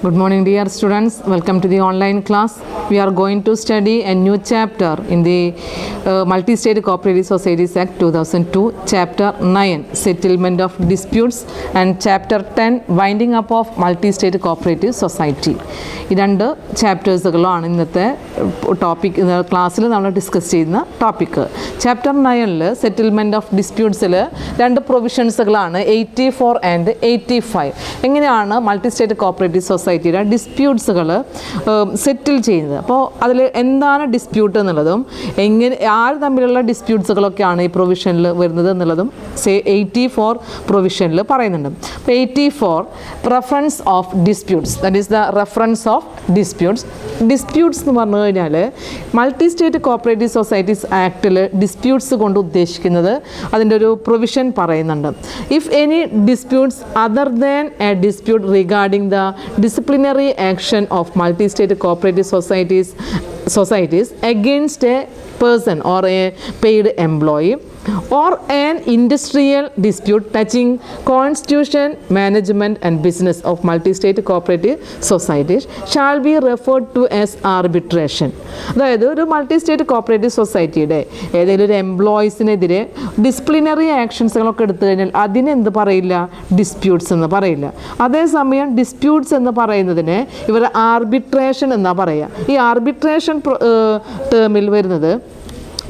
Good morning, dear students. Welcome to the online class. We are going to study a new chapter in the Multi-State Cooperative Societies Act 2002, Chapter 9, Settlement of Disputes, and Chapter 10, Winding Up of Multi-State Cooperative Society. ഈ രണ്ട് ചാപ്റ്റേഴ്സുകളാണ് ഇന്നത്തെ topic ക്ലാസ്സിൽ നമ്മൾ discuss ചെയ്യുന്ന topic. Chapter 9-ൽ settlement of ഡിസ്പ്യൂട്ട്സിൽ രണ്ട് പ്രൊവിഷൻസുകളാണ് 84 and 85. എങ്ങനെയാണ് multi state cooperative സൊസൈറ്റിയുടെ ഡിസ്പ്യൂട്ട്സുകൾ സെറ്റിൽ ചെയ്യുന്നത്. അപ്പോൾ അതിൽ എന്താണ് ഡിസ്പ്യൂട്ട് എന്നുള്ളതും ആര് തമ്മിലുള്ള ഡിസ്പ്യൂട്ട്സുകളൊക്കെയാണ് ഈ പ്രൊവിഷനിൽ വരുന്നത് എന്നുള്ളതും 84 പ്രൊവിഷനിൽ പറയുന്നുണ്ട്. അപ്പോൾ 84 reference of disputes, that is the reference of disputes എന്ന് പറഞ്ഞു കഴിഞ്ഞാൽ മൾട്ടി സ്റ്റേറ്റ് കോപ്പറേറ്റീവ് സൊസൈറ്റീസ് ആക്ടിൽ ഡിസ്പ്യൂട്ട്സ് കൊണ്ട് ഉദ്ദേശിക്കുന്നത് അതിൻ്റെ ഒരു പ്രൊവിഷൻ പറയുന്നുണ്ട്. If any disputes other than a dispute regarding the disciplinary action of multi state cooperative societies against a person or a paid employee or an industrial dispute touching constitution, management and business of multi-state cooperative societies shall be referred to as arbitration. അതായത് ഒരു multi state cooperative സൊസൈറ്റിയുടെ ഏതെങ്കിലും ഒരു എംപ്ലോയീസിനെതിരെ disciplinary ആക്ഷൻസുകളൊക്കെ എടുത്തു കഴിഞ്ഞാൽ അതിനെന്ത് പറയില്ല, disputes എന്ന് പറയില്ല. അതേസമയം ഡിസ്പ്യൂട്ട്സ് എന്ന് പറയുന്നതിന് ഇവർ ആർബിട്രേഷൻ എന്നാ പറയുക. ഈ ആർബിട്രേഷൻ ടേമിൽ വരുന്നത്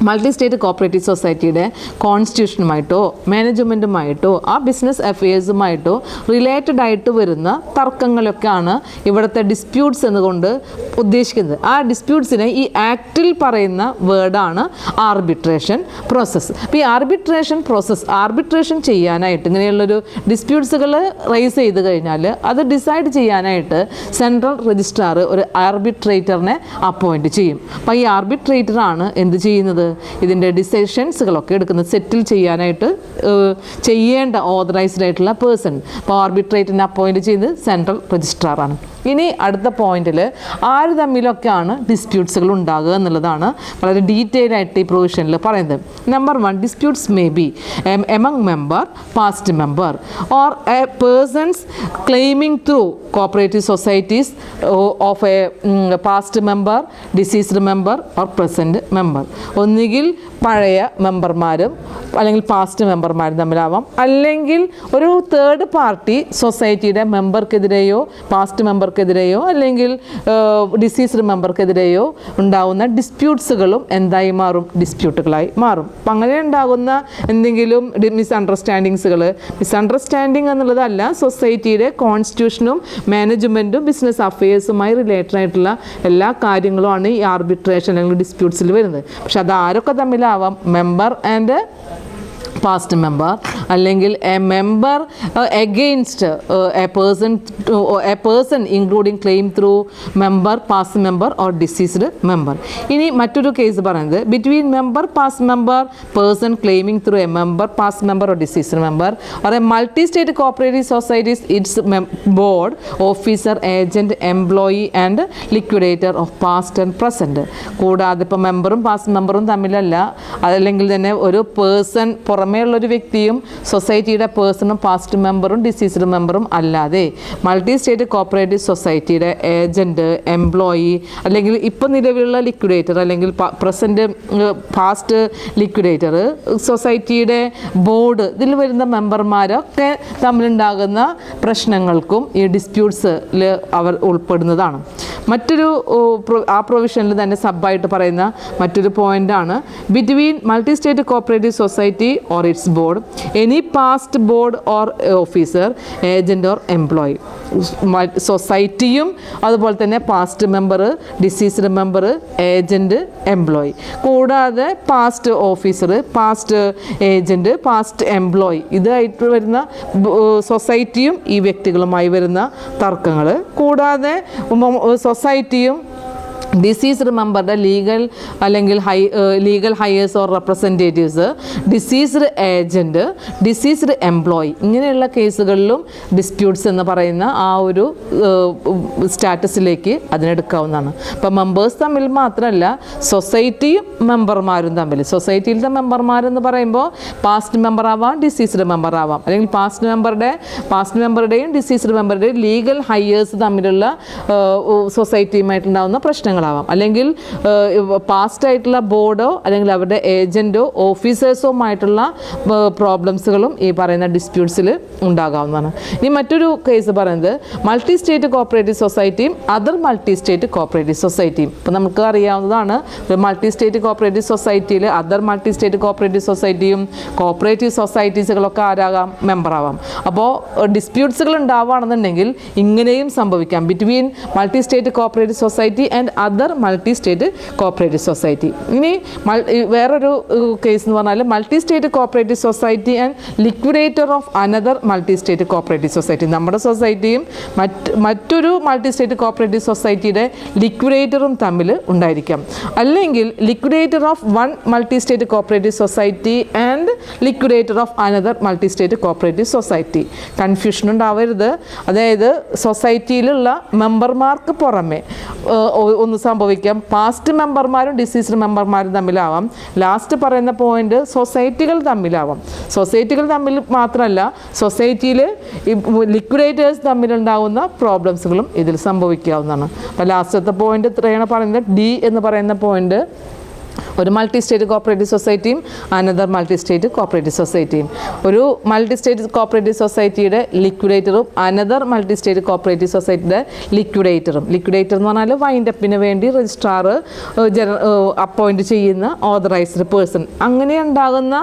മൾട്ടി സ്റ്റേറ്റ് കോപ്പറേറ്റീവ് സൊസൈറ്റിയുടെ കോൺസ്റ്റിറ്റ്യൂഷനുമായിട്ടോ മാനേജ്മെൻറ്റുമായിട്ടോ ആ ബിസിനസ് അഫെയേഴ്സുമായിട്ടോ റിലേറ്റഡ് ആയിട്ട് വരുന്ന തർക്കങ്ങളൊക്കെയാണ് ഇവിടുത്തെ ഡിസ്പ്യൂട്ട്സ് എന്നുകൊണ്ട് ഉദ്ദേശിക്കുന്നത്. ആ ഡിസ്പ്യൂട്ട്സിനെ ഈ ആക്റ്റിൽ പറയുന്ന വേർഡാണ് ആർബിട്രേഷൻ പ്രോസസ്സ്. അപ്പോൾ ഈ ആർബിട്രേഷൻ ചെയ്യാനായിട്ട് ഇങ്ങനെയുള്ളൊരു ഡിസ്പ്യൂട്ട്സുകൾ റൈസ് ചെയ്ത് കഴിഞ്ഞാൽ അത് ഡിസൈഡ് ചെയ്യാനായിട്ട് സെൻട്രൽ രജിസ്ട്രാർ ഒരു ആർബിട്രേറ്ററിനെ അപ്പോയിൻറ്റ് ചെയ്യും. അപ്പോൾ ഈ ആർബിട്രേറ്ററാണ് എന്ത് ചെയ്യുന്നത്, ഇതിൻ്റെ ഡിസിഷൻസുകളൊക്കെ എടുക്കുന്നത്, സെറ്റിൽ ചെയ്യാനായിട്ട് ചെയ്യേണ്ട ഓതറൈസ്ഡ് ആയിട്ടുള്ള പേഴ്സൺ. അപ്പോൾ ആർബിട്രേറ്ററിനെ അപ്പോയിൻറ്റ് ചെയ്ത് സെൻട്രൽ രജിസ്ട്രാറാണ്. ഇനി അടുത്ത പോയിന്റിൽ ആര് തമ്മിലൊക്കെയാണ് ഡിസ്പ്യൂട്ട്സുകൾ ഉണ്ടാകുക എന്നുള്ളതാണ് വളരെ ഡീറ്റെയിൽ ആയിട്ട് ഈ പ്രൊവിഷനിൽ പറയുന്നത്. Number 1, disputes may be among member, past member or a person's claiming through cooperative societies of A past member, deceased member or present member. ഒന്നുകിൽ പഴയ മെമ്പർമാരും അല്ലെങ്കിൽ പാസ്റ്റ് മെമ്പർമാരും തമ്മിലാവാം, അല്ലെങ്കിൽ ഒരു തേർഡ് പാർട്ടി സൊസൈറ്റിയുടെ മെമ്പർക്കെതിരെയോ പാസ്റ്റ് മെമ്പർക്കെതിരെയോ അല്ലെങ്കിൽ ഡിസീസ്ഡ് മെമ്പർക്കെതിരെയോ ഉണ്ടാകുന്ന ഡിസ്പ്യൂട്ട്സുകളും എന്തായി മാറും, ഡിസ്പ്യൂട്ടുകളായി മാറും. അപ്പം അങ്ങനെ ഉണ്ടാകുന്ന എന്തെങ്കിലും മിസ്അണ്ടർസ്റ്റാൻഡിങ് എന്നുള്ളതല്ല, സൊസൈറ്റിയുടെ കോൺസ്റ്റിറ്റ്യൂഷനും മാനേജ്മെൻറ്റും ബിസിനസ് അഫെയേഴ്സുമായി റിലേറ്റഡ് ആയിട്ടുള്ള എല്ലാ കാര്യങ്ങളുമാണ് ഈ ആർബിട്രേഷൻ അല്ലെങ്കിൽ ഡിസ്പ്യൂട്ട്സിൽ വരുന്നത്. പക്ഷെ അത് ആരൊക്കെ തമ്മിലാവാം, മെമ്പർ ആൻഡ് പാസ്റ്റ് മെമ്പർ, അല്ലെങ്കിൽ A member against A person including claim through member, past member or diseased member. ഇനി മറ്റൊരു കേസ് പറയുന്നത് between member, past member, person claiming through A member, past member or diseased member or A multi state cooperative societies it's board, officer, agent, employee and liquidator of past and present. കൂടാതെ ഇപ്പോൾ മെമ്പറും past മെമ്പറും തമ്മിലല്ല, അതല്ലെങ്കിൽ തന്നെ ഒരു person പുറമേയുള്ളൊരു വ്യക്തിയും സൊസൈറ്റിയുടെ പേഴ്സണും past മെമ്പറും ഡിസീസ്ഡ് മെമ്പറും അല്ലാതെ മൾട്ടി സ്റ്റേറ്റ് കോപ്പറേറ്റീവ് സൊസൈറ്റിയുടെ ഏജൻറ്റ്, എംപ്ലോയി, അല്ലെങ്കിൽ ഇപ്പോൾ നിലവിലുള്ള ലിക്വിഡേറ്റർ അല്ലെങ്കിൽ പ്രസൻറ്റ് പാസ്റ്റ് ലിക്വിഡേറ്റർ, സൊസൈറ്റിയുടെ ബോർഡ്, ഇതിൽ വരുന്ന മെമ്പർമാരൊക്കെ തമ്മിലുണ്ടാകുന്ന പ്രശ്നങ്ങൾക്കും ഈ ഡിസ്പ്യൂട്ട്സിൽ അവർ ഉൾപ്പെടുന്നതാണ്. മറ്റൊരു ആ പ്രൊവിഷനിൽ തന്നെ സബായിട്ട് പറയുന്ന മറ്റൊരു പോയിൻ്റാണ് between multi state cooperative society or its board, any past board or officer, agent or employee. സൊസൈറ്റിയും അതുപോലെ തന്നെ past member, deceased member, agent, employee, കൂടാതെ past officer, past agent, past employee, ഇതായിട്ട് വരുന്ന സൊസൈറ്റിയും ഈ വ്യക്തികളുമായി വരുന്ന തർക്കങ്ങൾ, കൂടാതെ സൊസൈറ്റിയും ഡിസീസ്ഡ് മെമ്പറുടെ legal heirs or representatives, deceased agent, deceased employee, ഇങ്ങനെയുള്ള കേസുകളിലും ഡിസ്പ്യൂട്ട്സ് എന്ന് പറയുന്ന ആ ഒരു സ്റ്റാറ്റസിലേക്ക് അതിനെടുക്കാവുന്നതാണ്. അപ്പോൾ മെമ്പേഴ്സ് തമ്മിൽ മാത്രമല്ല, സൊസൈറ്റിയും മെമ്പർമാരും തമ്മിൽ, സൊസൈറ്റിയിലത്തെ മെമ്പർമാരെന്ന് പറയുമ്പോൾ പാസ്റ്റ് മെമ്പർ ആവാം, ഡിസീസ്ഡ് മെമ്പർ ആവാം, അല്ലെങ്കിൽ പാസ്റ്റ് മെമ്പറുടെയും ഡിസീസ്ഡ് മെമ്പറുടെയും ലീഗൽ ഹയേഴ്സ് തമ്മിലുള്ള സൊസൈറ്റിയുമായിട്ടുണ്ടാകുന്ന പ്രശ്നങ്ങളാവാം, അല്ലെങ്കിൽ പാസ്റ്റ് ആയിട്ടുള്ള ബോർഡോ അല്ലെങ്കിൽ അവരുടെ ഏജൻറ്റോ ഓഫീസേഴ്സുമായിട്ടുള്ള പ്രോബ്ലംസുകളും ഈ പറയുന്ന ഡിസ്പ്യൂട്ട്സിൽ ഉണ്ടാകാവുന്നതാണ്. ഇനി മറ്റൊരു കേസ് പറയുന്നത് മൾട്ടി സ്റ്റേറ്റ് കോപ്പറേറ്റീവ് സൊസൈറ്റിയും അതർ മൾട്ടി സ്റ്റേറ്റ് കോപ്പറേറ്റീവ് സൊസൈറ്റിയും. ഇപ്പോൾ നമുക്ക് അറിയാവുന്നതാണ്, മൾട്ടി സ്റ്റേറ്റ് കോപ്പറേറ്റീവ് സൊസൈറ്റിയിൽ അതർ മൾട്ടി സ്റ്റേറ്റ് കോപ്പറേറ്റീവ് സൊസൈറ്റിയും കോപ്പറേറ്റീവ് സൊസൈറ്റീസുകളൊക്കെ ആരാകാം, മെമ്പറാവാം. അപ്പോൾ ഡിസ്പ്യൂട്ട്സുകൾ ഉണ്ടാവുകയാണെന്നുണ്ടെങ്കിൽ ഇങ്ങനെയും സംഭവിക്കാം, between multi state cooperative society and other multi state cooperative society. ഇനി വേറൊരു കേസ് എന്ന് പറഞ്ഞാൽ multi state cooperative society and liquidator of another multi state cooperative society. നമ്മുടെ സൊസൈറ്റിയും മറ്റൊരു മൾട്ടി സ്റ്റേറ്റ് കോപ്പറേറ്റീവ് സൊസൈറ്റിയുടെ ലിക്വിഡേറ്ററും തമ്മിൽ ഉണ്ടായിരിക്കാം. അല്ലെങ്കിൽ liquidator of one multi state cooperative society and liquidator of another multi state cooperative society. Confusion ഉണ്ടാവരുത്. അതായത് സൊസൈറ്റിയിലുള്ള മെമ്പർമാർക്ക് പുറമെ ഒന്ന് സംഭവിക്കാം, പാസ്റ്റ് മെമ്പർമാരും ഡിസീസ്ഡ് മെമ്പർമാരും തമ്മിലാവാം. ലാസ്റ്റ് പറയുന്ന പോയിന്റ് സൊസൈറ്റികൾ തമ്മിലാവാം. സൊസൈറ്റികൾ തമ്മിൽ മാത്രമല്ല, സൊസൈറ്റിയിൽ ലിക്വിഡേറ്റേഴ്സ് തമ്മിലുണ്ടാകുന്ന പ്രോബ്ലംസുകളും ഇതിൽ സംഭവിക്കാവുന്നതാണ്. അപ്പോൾ ലാസ്റ്റത്തെ പോയിന്റ് ഇത്രയാണ് പറയുന്നത്. ഡി എന്ന് പറയുന്ന പോയിന്റ് ഒരു മൾട്ടി സ്റ്റേറ്റ് കോപ്പറേറ്റീവ് സൊസൈറ്റിയും അനദർ മൾട്ടി സ്റ്റേറ്റ് കോപ്പറേറ്റീവ് സൊസൈറ്റിയും. ഒരു മൾട്ടി സ്റ്റേറ്റ് കോപ്പറേറ്റീവ് സൊസൈറ്റിയുടെ ലിക്വിഡേറ്ററും അനദർ മൾട്ടി സ്റ്റേറ്റ് കോപ്പറേറ്റീവ് സൊസൈറ്റിയുടെ ലിക്വിഡേറ്റർ എന്ന് പറഞ്ഞാൽ വൈൻഡപ്പിന് വേണ്ടി രജിസ്ട്രാർ അപ്പോയിൻറ്റ് ചെയ്യുന്ന ഓതറൈസ്ഡ് പേഴ്സൺ. അങ്ങനെ ഉണ്ടാകുന്ന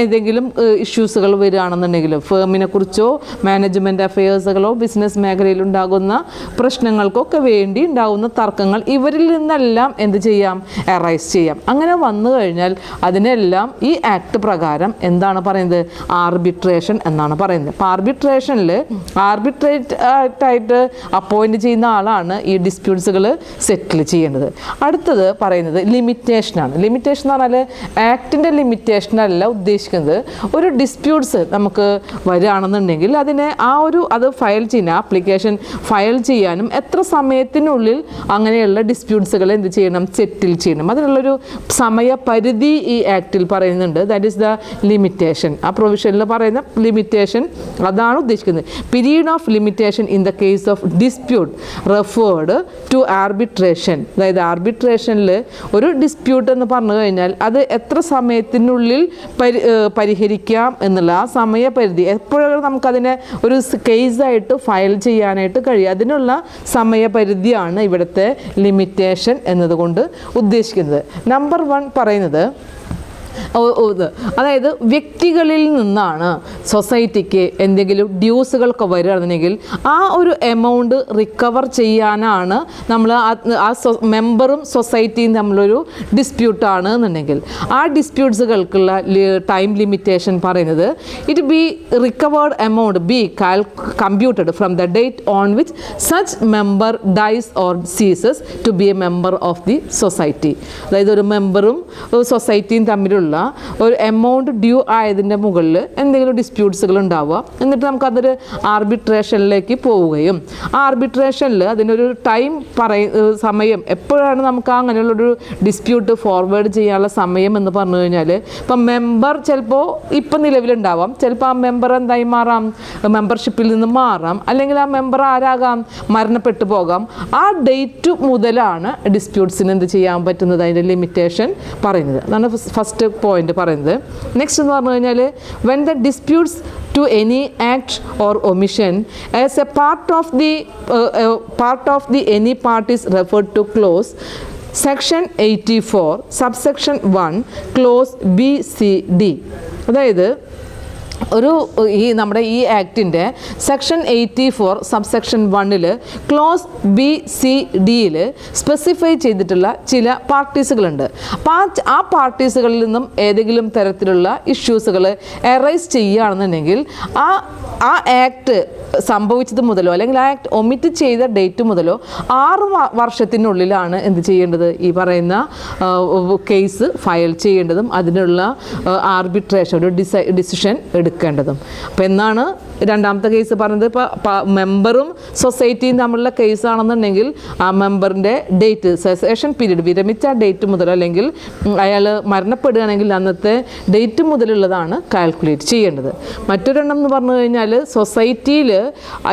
ഏതെങ്കിലും ഇഷ്യൂസുകൾ വരികയാണെന്നുണ്ടെങ്കിൽ, ഫേമിനെ കുറിച്ചോ മാനേജ്മെൻറ്റ് അഫയേഴ്സുകളോ ബിസിനസ് മേഖലയിൽ ഉണ്ടാകുന്ന പ്രശ്നങ്ങൾക്കൊക്കെ വേണ്ടി ഉണ്ടാകുന്ന തർക്കങ്ങൾ ഇവരിൽ നിന്നെല്ലാം എന്ത് ചെയ്യാം, എറൈസ് ചെയ്യാം. അങ്ങനെ വന്നു കഴിഞ്ഞാൽ അതിനെല്ലാം ഈ ആക്ട് പ്രകാരം എന്താണ് പറയുന്നത്, ആർബിട്രേഷൻ എന്നാണ് പറയുന്നത്. അപ്പോൾ ആർബിട്രേറ്റായിട്ട് അപ്പോയിൻറ്റ് ചെയ്യുന്ന ആളാണ് ഈ ഡിസ്പ്യൂട്ട്സുകൾ സെറ്റിൽ ചെയ്യേണ്ടത്. അടുത്തത് പറയുന്നത് ലിമിറ്റേഷനാണ്. ലിമിറ്റേഷൻ എന്ന് പറഞ്ഞാൽ ആക്ടിൻ്റെ ലിമിറ്റേഷനല്ല ഉദ്ദേശിക്കുന്നത്. ഒരു ഡിസ്പ്യൂട്ട്സ് നമുക്ക് വരികയാണെന്നുണ്ടെങ്കിൽ അതിനെ അത് ഫയൽ ചെയ്യുന്ന ആപ്ലിക്കേഷൻ ഫയൽ ചെയ്യാനും എത്ര സമയത്തിനുള്ളിൽ അങ്ങനെയുള്ള ഡിസ്പ്യൂട്ട്സുകൾ എന്ത് ചെയ്യണം, സെറ്റിൽ ചെയ്യണം. അതിനുള്ളൊരു സമയപരിധി ഈ ആക്ടിൽ പറയുന്നുണ്ട്. That is the limitation. ആ പ്രൊവിഷനിൽ പറയുന്ന ലിമിറ്റേഷൻ അതാണ് ഉദ്ദേശിക്കുന്നത്. Period of limitation in the case of dispute referred to arbitration. അതായത് ആർബിട്രേഷനിൽ ഒരു ഡിസ്പ്യൂട്ട് എന്ന് പറഞ്ഞു കഴിഞ്ഞാൽ അത് എത്ര സമയത്തിനുള്ളിൽ പരിഹരിക്കാം എന്നുള്ള ആ സമയപരിധി, എപ്പോഴും നമുക്കതിനെ ഒരു കേസായിട്ട് ഫയൽ ചെയ്യാനായിട്ട് കഴിയും. അതിനുള്ള സമയപരിധിയാണ് ഇവിടുത്തെ ലിമിറ്റേഷൻ എന്നതുകൊണ്ട് ഉദ്ദേശിക്കുന്നത്. നമ്പർ 1 പറയുന്നത് അതായത് വ്യക്തികളിൽ നിന്നാണ് സൊസൈറ്റിക്ക് എന്തെങ്കിലും ഡ്യൂസുകളൊക്കെ വരികയാണെന്നുണ്ടെങ്കിൽ ആ ഒരു എമൗണ്ട് റിക്കവർ ചെയ്യാനാണ് നമ്മൾ ആ മെമ്പറും സൊസൈറ്റിയും തമ്മിലൊരു ഡിസ്പ്യൂട്ടാണ് എന്നുണ്ടെങ്കിൽ ആ ഡിസ്പ്യൂട്ട്സുകൾക്കുള്ള ടൈം ലിമിറ്റേഷൻ പറയുന്നത് it be recovered amount be computed from the date on which such member dies or ceases to be a member of the society. അതായത് ഒരു മെമ്പറും സൊസൈറ്റിയും തമ്മിലുള്ള ഒരു എമൗണ്ട് ഡ്യൂ ആയതിൻ്റെ മുകളിൽ എന്തെങ്കിലും ഡിസ്പ്യൂട്ട്സുകൾ ഉണ്ടാവുക, എന്നിട്ട് നമുക്കതൊരു ആർബിട്രേഷനിലേക്ക് പോവുകയും ആ ആർബിട്രേഷനിൽ അതിനൊരു സമയം എപ്പോഴാണ് നമുക്ക് അങ്ങനെയുള്ളൊരു ഡിസ്പ്യൂട്ട് ഫോർവേഡ് ചെയ്യാനുള്ള സമയം എന്ന് പറഞ്ഞു കഴിഞ്ഞാൽ, ഇപ്പം മെമ്പർ ചിലപ്പോൾ ഇപ്പം നിലവിലുണ്ടാവാം, ചിലപ്പോൾ ആ മെമ്പർ എന്തായി മാറാം, മെമ്പർഷിപ്പിൽ നിന്ന് മാറാം, അല്ലെങ്കിൽ ആ മെമ്പർ ആരാകാം, മരണപ്പെട്ടു പോകാം. ആ ഡേറ്റ് മുതലാണ് ഡിസ്പ്യൂട്ട്സിന് എന്ത് ചെയ്യാൻ പറ്റുന്നത്, അതിൻ്റെ ലിമിറ്റേഷൻ പറയുന്നത്. അതാണ് ഫസ്റ്റ് പോയിന്റ് പറയുന്നത്. നെക്സ്റ്റ് എന്ന് പറഞ്ഞു കഴിഞ്ഞാൽ when the disputes to any act or omission as a part of the any part is referred to clause section 84 subsection 1 clause B C D. അതായത് ഈ നമ്മുടെ ഈ ആക്ടിൻ്റെ section 84 subsection 1 clause B C ഡിയിൽ specify ചെയ്തിട്ടുള്ള ചില പാർട്ടീസുകളുണ്ട്. അപ്പോൾ ആ പാർട്ടീസുകളിൽ നിന്നും ഏതെങ്കിലും തരത്തിലുള്ള ഇഷ്യൂസുകൾ എറൈസ് ചെയ്യുകയാണെന്നുണ്ടെങ്കിൽ ആ ആക്ട് സംഭവിച്ചത് മുതലോ അല്ലെങ്കിൽ ആ ആക്ട് ഒമിറ്റ് ചെയ്ത ഡേറ്റ് മുതലോ 6 വർഷത്തിനുള്ളിലാണ് എന്ത് ചെയ്യേണ്ടത്, ഈ പറയുന്ന കേസ് ഫയൽ ചെയ്യേണ്ടതും അതിനുള്ള ആർബിട്രേഷൻ ഒരു ഡിസിഷൻ എടുക്കേണ്ടതും. അപ്പോൾ എന്നാണ് രണ്ടാമത്തെ കേസ് പറഞ്ഞത്, ഇപ്പോൾ മെമ്പറും സൊസൈറ്റിയും തമ്മിലുള്ള കേസാണെന്നുണ്ടെങ്കിൽ ആ മെമ്പറിൻ്റെ ഡേറ്റ് സെസേഷൻ പീരീഡ് വിരമിച്ച ഡേറ്റ് മുതൽ അല്ലെങ്കിൽ അയാൾ മരണപ്പെടുകയാണെങ്കിൽ അന്നത്തെ ഡേറ്റ് മുതലുള്ളതാണ് കാൽക്കുലേറ്റ് ചെയ്യേണ്ടത്. മറ്റൊരെണ്ണം എന്ന് പറഞ്ഞു കഴിഞ്ഞാൽ സൊസൈറ്റിയിൽ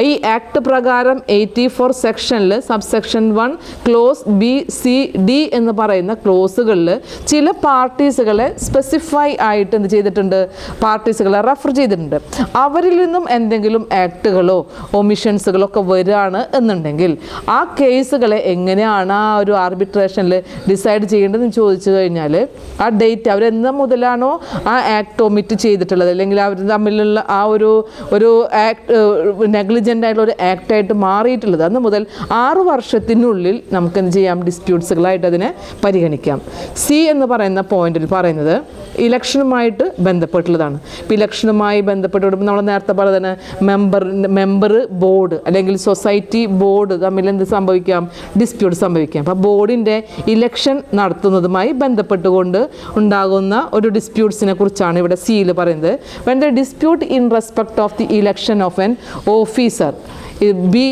ഈ ആക്ട് പ്രകാരം 84 സെക്ഷനിൽ subsection 1 clause B C D എന്ന് പറയുന്ന ക്ലോസുകളിൽ ചില പാർട്ടീസുകളെ സ്പെസിഫൈ ആയിട്ട് എന്ത് ചെയ്തിട്ടുണ്ട്, പാർട്ടീസുകളെ റെഫർ ചെയ്തിട്ടുണ്ട്. അവരിൽ നിന്നും എന്തെങ്കിലും ആക്ടുകളോ ഒമിഷൻസുകളോ ഒക്കെ വരികയാണ് എന്നുണ്ടെങ്കിൽ ആ കേസുകളെ എങ്ങനെയാണ് ആ ഒരു ആർബിട്രേഷനിൽ ഡിസൈഡ് ചെയ്യേണ്ടതെന്ന് ചോദിച്ചു കഴിഞ്ഞാൽ ആ ഡേറ്റ് അവരെന്ന മുതലാണോ ആ ആക്ട് ഒമിറ്റ് ചെയ്തിട്ടുള്ളത് അല്ലെങ്കിൽ അവർ തമ്മിലുള്ള ആ ഒരു ആക്ട് നെഗ്ലിജൻ്റ് ആയിട്ടുള്ള ഒരു ആക്റ്റായിട്ട് മാറിയിട്ടുള്ളത് അന്ന് മുതൽ 6 വർഷത്തിനുള്ളിൽ നമുക്ക് എന്ത് ചെയ്യാം, ഡിസ്പ്യൂട്ട്സുകളായിട്ട് അതിനെ പരിഗണിക്കാം. സി എന്ന് പറയുന്ന പോയിന്റിൽ പറയുന്നത് ഇലക്ഷനുമായിട്ട് ബന്ധപ്പെട്ടുള്ളതാണ്. ഇപ്പോൾ ഇലക്ഷനുമായി ബന്ധപ്പെട്ട് നമ്മൾ നേരത്തെ പറഞ്ഞ മെമ്പർ ബോർഡ് അല്ലെങ്കിൽ സൊസൈറ്റി ബോർഡ് തമ്മിൽ എന്ത് സംഭവിക്കാം, ഡിസ്പ്യൂട്ട് സംഭവിക്കാം. അപ്പോൾ ബോർഡിൻ്റെ ഇലക്ഷൻ നടത്തുന്നതുമായി ബന്ധപ്പെട്ടുകൊണ്ട് ഉണ്ടാകുന്ന ഒരു ഡിസ്പ്യൂട്ട്സിനെ കുറിച്ചാണ് ഇവിടെ സിയിൽ പറയുന്നത്. When the dispute in respect of the election of N officer be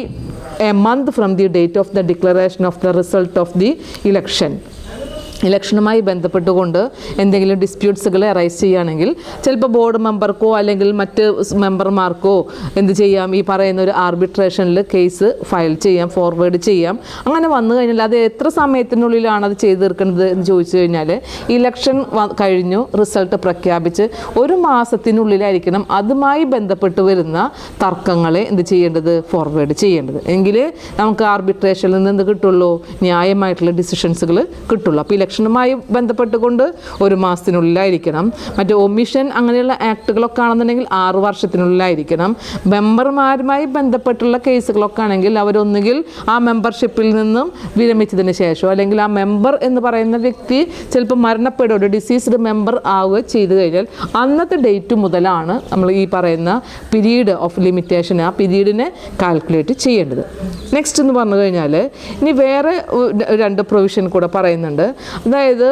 a month from the date of the declaration of the result of the election. ഇലക്ഷനുമായി ബന്ധപ്പെട്ടുകൊണ്ട് എന്തെങ്കിലും ഡിസ്പ്യൂട്ട്സുകൾ റൈസ് ചെയ്യുകയാണെങ്കിൽ ചിലപ്പോൾ ബോർഡ് മെമ്പർക്കോ അല്ലെങ്കിൽ മറ്റ് മെമ്പർമാർക്കോ എന്ത് ചെയ്യാം, ഈ പറയുന്ന ഒരു ആർബിട്രേഷനിൽ കേസ് ഫയൽ ചെയ്യാം, ഫോർവേഡ് ചെയ്യാം. അങ്ങനെ വന്നു കഴിഞ്ഞാൽ അത് എത്ര സമയത്തിനുള്ളിലാണ് അത് ചെയ്ത് തീർക്കുന്നത് എന്ന് ചോദിച്ചു കഴിഞ്ഞാൽ ഇലക്ഷൻ കഴിഞ്ഞു റിസൾട്ട് പ്രഖ്യാപിച്ച് 1 മാസത്തിനുള്ളിലായിരിക്കണം അതുമായി ബന്ധപ്പെട്ട് വരുന്ന തർക്കങ്ങളെ എന്ത് ചെയ്യേണ്ടത്, ഫോർവേഡ് ചെയ്യേണ്ടത്. എങ്കിൽ നമുക്ക് ആർബിട്രേഷനിൽ നിന്ന് എന്ത് കിട്ടുള്ളൂ, ന്യായമായിട്ടുള്ള ഡിസിഷൻസുകൾ കിട്ടുള്ളൂ. അപ്പോൾ ഇലക്ഷനുമായി ബന്ധപ്പെട്ടുകൊണ്ട് 1 മാസത്തിനുള്ളിലായിരിക്കണം. മറ്റേ ഒമിഷൻ അങ്ങനെയുള്ള ആക്ടുകളൊക്കെ ആണെന്നുണ്ടെങ്കിൽ 6 വർഷത്തിനുള്ളിലായിരിക്കണം. മെമ്പർമാരുമായി ബന്ധപ്പെട്ടുള്ള കേസുകളൊക്കെ ആണെങ്കിൽ അവരൊന്നുകിൽ ആ മെമ്പർഷിപ്പിൽ നിന്നും വിരമിച്ചതിന് ശേഷം അല്ലെങ്കിൽ ആ മെമ്പർ എന്ന് പറയുന്ന വ്യക്തി ചിലപ്പോൾ മരണപ്പെടുക, ഒരു ഡിസീസ്ഡ് മെമ്പർ ആവുക ചെയ്തു കഴിഞ്ഞാൽ അന്നത്തെ ഡേറ്റ് മുതലാണ് നമ്മൾ ഈ പറയുന്ന പീരീഡ് ഓഫ് ലിമിറ്റേഷൻ ആ പീരീഡിനെ കാൽക്കുലേറ്റ് ചെയ്യേണ്ടത്. നെക്സ്റ്റ് എന്ന് പറഞ്ഞു കഴിഞ്ഞാൽ ഇനി വേറെ 2 പ്രൊവിഷൻ കൂടെ പറയുന്നുണ്ട്. അതായത്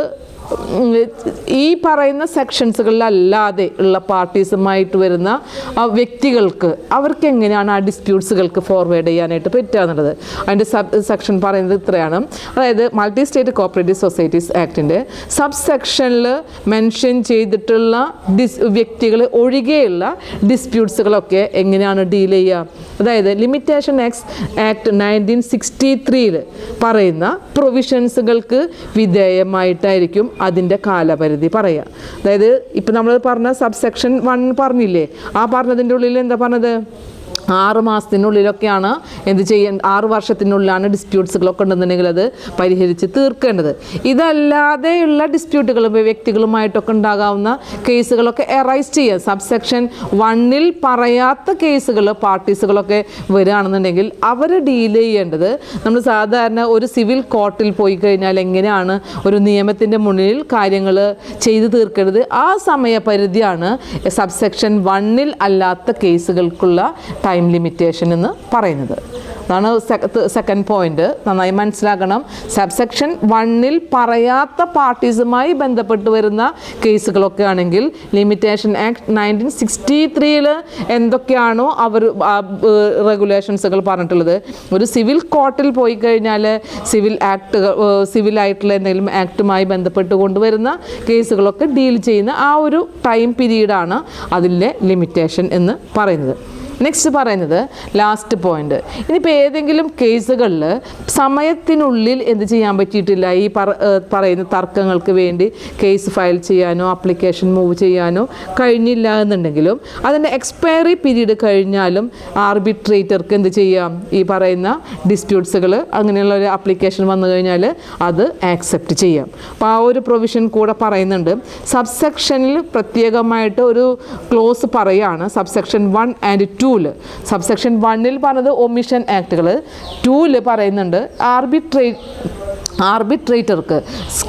ഈ പറയുന്ന സെക്ഷൻസുകളിലല്ലാതെ ഉള്ള പാർട്ടീസുമായിട്ട് വരുന്ന വ്യക്തികൾക്ക് അവർക്ക് എങ്ങനെയാണ് ആ ഡിസ്പ്യൂട്ട്സുകൾക്ക് ഫോർവേഡ് ചെയ്യാനായിട്ട് പറ്റുക എന്നുള്ളത് അതിൻ്റെ സെക്ഷൻ പറയുന്നത് ഇത്രയാണ്. അതായത് മൾട്ടി സ്റ്റേറ്റ് കോപ്പറേറ്റീവ് സൊസൈറ്റീസ് ആക്ടിൻ്റെ സബ് സെക്ഷനിൽ മെൻഷൻ ചെയ്തിട്ടുള്ള വ്യക്തികൾ ഒഴികെയുള്ള ഡിസ്പ്യൂട്ട്സുകളൊക്കെ എങ്ങനെയാണ് ഡീൽ ചെയ്യുക. അതായത് ലിമിറ്റേഷൻ ആക്ട് 1963 പറയുന്ന പ്രൊവിഷൻസുകൾക്ക് വിധേയമായിട്ടായിരിക്കും അതിൻ്റെ കാലപരിധി പറയുക. അതായത് ഇപ്പം നമ്മൾ പറഞ്ഞ സബ്സെക്ഷൻ 1 പറഞ്ഞില്ലേ, ആ പറഞ്ഞതിൻ്റെ ഉള്ളിൽ എന്താ പറഞ്ഞത്, 6 മാസത്തിനുള്ളിലൊക്കെയാണ് എന്ത് ചെയ്യാൻ, 6 വർഷത്തിനുള്ളിലാണ് ഡിസ്പ്യൂട്ട്സുകളൊക്കെ ഉണ്ടെന്നുണ്ടെങ്കിൽ അത് പരിഹരിച്ച് തീർക്കേണ്ടത്. ഇതല്ലാതെയുള്ള ഡിസ്പ്യൂട്ടുകൾ വ്യക്തികളുമായിട്ടൊക്കെ ഉണ്ടാകാവുന്ന കേസുകളൊക്കെ എറൈസ് ചെയ്യാം. സബ്സെക്ഷൻ 1 പറയാത്ത കേസുകൾ പാർട്ടീസുകളൊക്കെ വരികയാണെന്നുണ്ടെങ്കിൽ അവർ ഡീൽ ചെയ്യേണ്ടത് നമ്മൾ സാധാരണ ഒരു സിവിൽ കോർട്ടിൽ പോയി കഴിഞ്ഞാൽ എങ്ങനെയാണ് ഒരു നിയമത്തിൻ്റെ മുന്നിൽ കാര്യങ്ങൾ ചെയ്തു തീർക്കേണ്ടത്, ആ സമയപരിധിയാണ് സബ്സെക്ഷൻ 1 അല്ലാത്ത കേസുകൾക്കുള്ള ടൈം ലിമിറ്റേഷൻ എന്ന് പറയുന്നത്. അതാണ് സെക്കൻഡ് പോയിന്റ്, നന്നായി മനസ്സിലാക്കണം. സബ്സെക്ഷൻ 1 പറയാത്ത പാർട്ടീസുമായി ബന്ധപ്പെട്ട് വരുന്ന കേസുകളൊക്കെ ആണെങ്കിൽ ലിമിറ്റേഷൻ ആക്ട് 1963 എന്തൊക്കെയാണോ അവർ റെഗുലേഷൻസുകൾ പറഞ്ഞിട്ടുള്ളത്, ഒരു സിവിൽ കോർട്ടിൽ പോയി കഴിഞ്ഞാൽ സിവിലായിട്ടുള്ള എന്തെങ്കിലും ആക്ടുമായി ബന്ധപ്പെട്ട് കൊണ്ടുവരുന്ന കേസുകളൊക്കെ ഡീൽ ചെയ്യുന്ന ആ ഒരു ടൈം പീരീഡാണ് അതിൻ്റെ ലിമിറ്റേഷൻ എന്ന് പറയുന്നത്. നെക്സ്റ്റ് പറയുന്നത് ലാസ്റ്റ് പോയിന്റ്. ഇനിയിപ്പോൾ ഏതെങ്കിലും കേസുകളിൽ സമയത്തിനുള്ളിൽ എന്ത് ചെയ്യാൻ പറ്റിയിട്ടില്ല, ഈ പറയുന്ന തർക്കങ്ങൾക്ക് വേണ്ടി കേസ് ഫയൽ ചെയ്യാനോ ആപ്ലിക്കേഷൻ മൂവ് ചെയ്യാനോ കഴിഞ്ഞില്ല എന്നുണ്ടെങ്കിലും അതിൻ്റെ എക്സ്പയറി പീരീഡ് കഴിഞ്ഞാലും ആർബിട്രേറ്റർക്ക് എന്ത് ചെയ്യാം, ഈ പറയുന്ന ഡിസ്പ്യൂട്ട്സുകൾ അങ്ങനെയുള്ള ഒരു ആപ്ലിക്കേഷൻ വന്നു കഴിഞ്ഞാൽ അത് ആക്സെപ്റ്റ് ചെയ്യാം. അപ്പോൾ ആ ഒരു പ്രൊവിഷൻ കൂടെ പറയുന്നുണ്ട്. സബ്സെക്ഷനിൽ പ്രത്യേകമായിട്ട് ഒരു ക്ലോസ് പറയുകയാണ്. Subsection 1 and 2. സബ്സെക്ഷൻ 1 പറഞ്ഞത് ഒമിഷൻ ആക്ടുകൾ, 2 പറയുന്നുണ്ട് ആർബിട്രേറ്റർക്ക്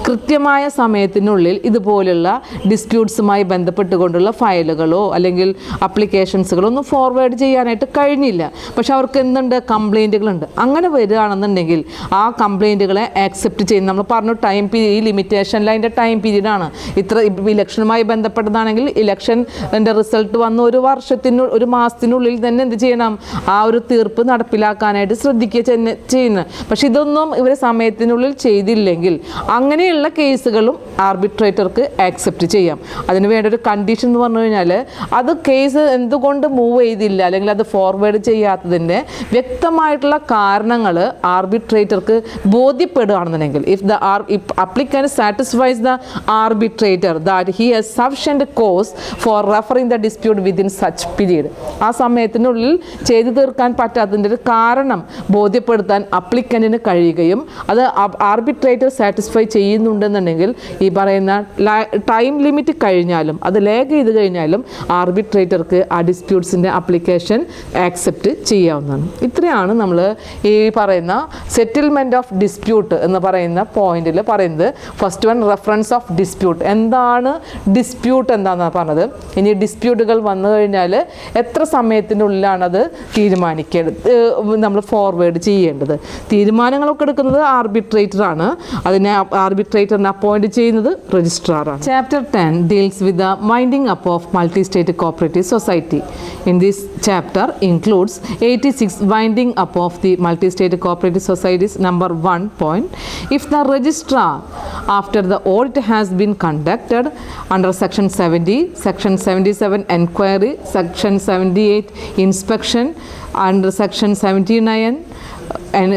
കൃത്യമായ സമയത്തിനുള്ളിൽ ഇതുപോലുള്ള ഡിസ്പ്യൂട്ട്സുമായി ബന്ധപ്പെട്ടുകൊണ്ടുള്ള ഫയലുകളോ അല്ലെങ്കിൽ അപ്ലിക്കേഷൻസുകളോ ഒന്നും ഫോർവേഡ് ചെയ്യാനായിട്ട് കഴിഞ്ഞില്ല. പക്ഷെ അവർക്ക് എന്തുണ്ട്, കംപ്ലയിൻറ്റുകളുണ്ട്. അങ്ങനെ വരികയാണെന്നുണ്ടെങ്കിൽ ആ കംപ്ലയിൻറ്റുകളെ ആക്സെപ്റ്റ് ചെയ്യുന്ന, നമ്മൾ പറഞ്ഞു ടൈം പീരീഡ്, ഈ ലിമിറ്റേഷനിൽ അതിൻ്റെ ടൈം പീരീഡാണ്. ഇലക്ഷനുമായി ബന്ധപ്പെട്ടതാണെങ്കിൽ ഇലക്ഷൻ്റെ റിസൾട്ട് വന്ന് ഒരു മാസത്തിനുള്ളിൽ തന്നെ എന്ത് ചെയ്യണം, ആ ഒരു തീർപ്പ് നടപ്പിലാക്കാനായിട്ട് ശ്രദ്ധിക്കുക ചെയ്യുന്നത്. പക്ഷെ ഇതൊന്നും ഇവർ സമയത്തിനുള്ളിൽ ചെയ്തില്ലെങ്കിൽ അങ്ങനെയുള്ള കേസുകളും ആർബിട്രേറ്റർക്ക് ആക്സെപ്റ്റ് ചെയ്യാം. അതിന് വേണ്ട ഒരു കണ്ടീഷൻ എന്ന് പറഞ്ഞു കഴിഞ്ഞാൽ അത് കേസ് എന്തുകൊണ്ട് മൂവ് ചെയ്തില്ല അല്ലെങ്കിൽ അത് ഫോർവേഡ് ചെയ്യാത്തതിൻ്റെ വ്യക്തമായിട്ടുള്ള കാരണങ്ങൾ ആർബിട്രേറ്റർക്ക് ബോധ്യപ്പെടുകയാണെന്നുണ്ടെങ്കിൽ, if applicant satisfies the arbitrator that he has sufficient cause for referring the dispute within such period, ആ സമയത്തിനുള്ളിൽ ചെയ്തു തീർക്കാൻ പറ്റാത്തതിൻ്റെ ഒരു കാരണം ബോധ്യപ്പെടുത്താൻ അപ്ലിക്കൻറ്റിന് കഴിയുകയും അത് ആർബിട്രേറ്റർ സാറ്റിസ്ഫൈ ചെയ്യുന്നുണ്ടെന്നുണ്ടെങ്കിൽ ഈ പറയുന്ന ടൈം ലിമിറ്റ് കഴിഞ്ഞാലും അത് ലാഗ് ചെയ്ത് കഴിഞ്ഞാലും ആർബിട്രേറ്റർക്ക് ആ ഡിസ്പ്യൂട്ട്സിൻ്റെ ആപ്ലിക്കേഷൻ ആക്സെപ്റ്റ് ചെയ്യാവുന്നതാണ്. ഇത്രയാണ് നമ്മൾ ഈ പറയുന്ന സെറ്റിൽമെൻറ്റ് ഓഫ് ഡിസ്പ്യൂട്ട് എന്ന് പറയുന്ന പോയിന്റിൽ പറയുന്നത്. First one, reference of dispute. എന്താണ് ഡിസ്പ്യൂട്ട് എന്താണെന്നാണ് പറഞ്ഞത്. ഇനി ഡിസ്പ്യൂട്ടുകൾ വന്നു കഴിഞ്ഞാൽ എത്ര സമയത്തിനുള്ളിലാണത് നമ്മൾ ഫോർവേഡ് ചെയ്യേണ്ടത്. തീരുമാനങ്ങളൊക്കെ എടുക്കുന്നത് ആർബിട്രേറ്ററാണ്. അതിനെ ആർബിട്രേറ്ററിനെ അപ്പോയിൻറ്റ് ചെയ്യുന്നത് രജിസ്ട്രാറാണ്. Chapter 10 deals with the winding up of multi state cooperative society. In this chapter includes 86 winding up of the multi-state cooperative societies. Number 1 point, if the registrar after the audit has been conducted under section 70, section 77 enquiry, section 78 inspection, under section 79 and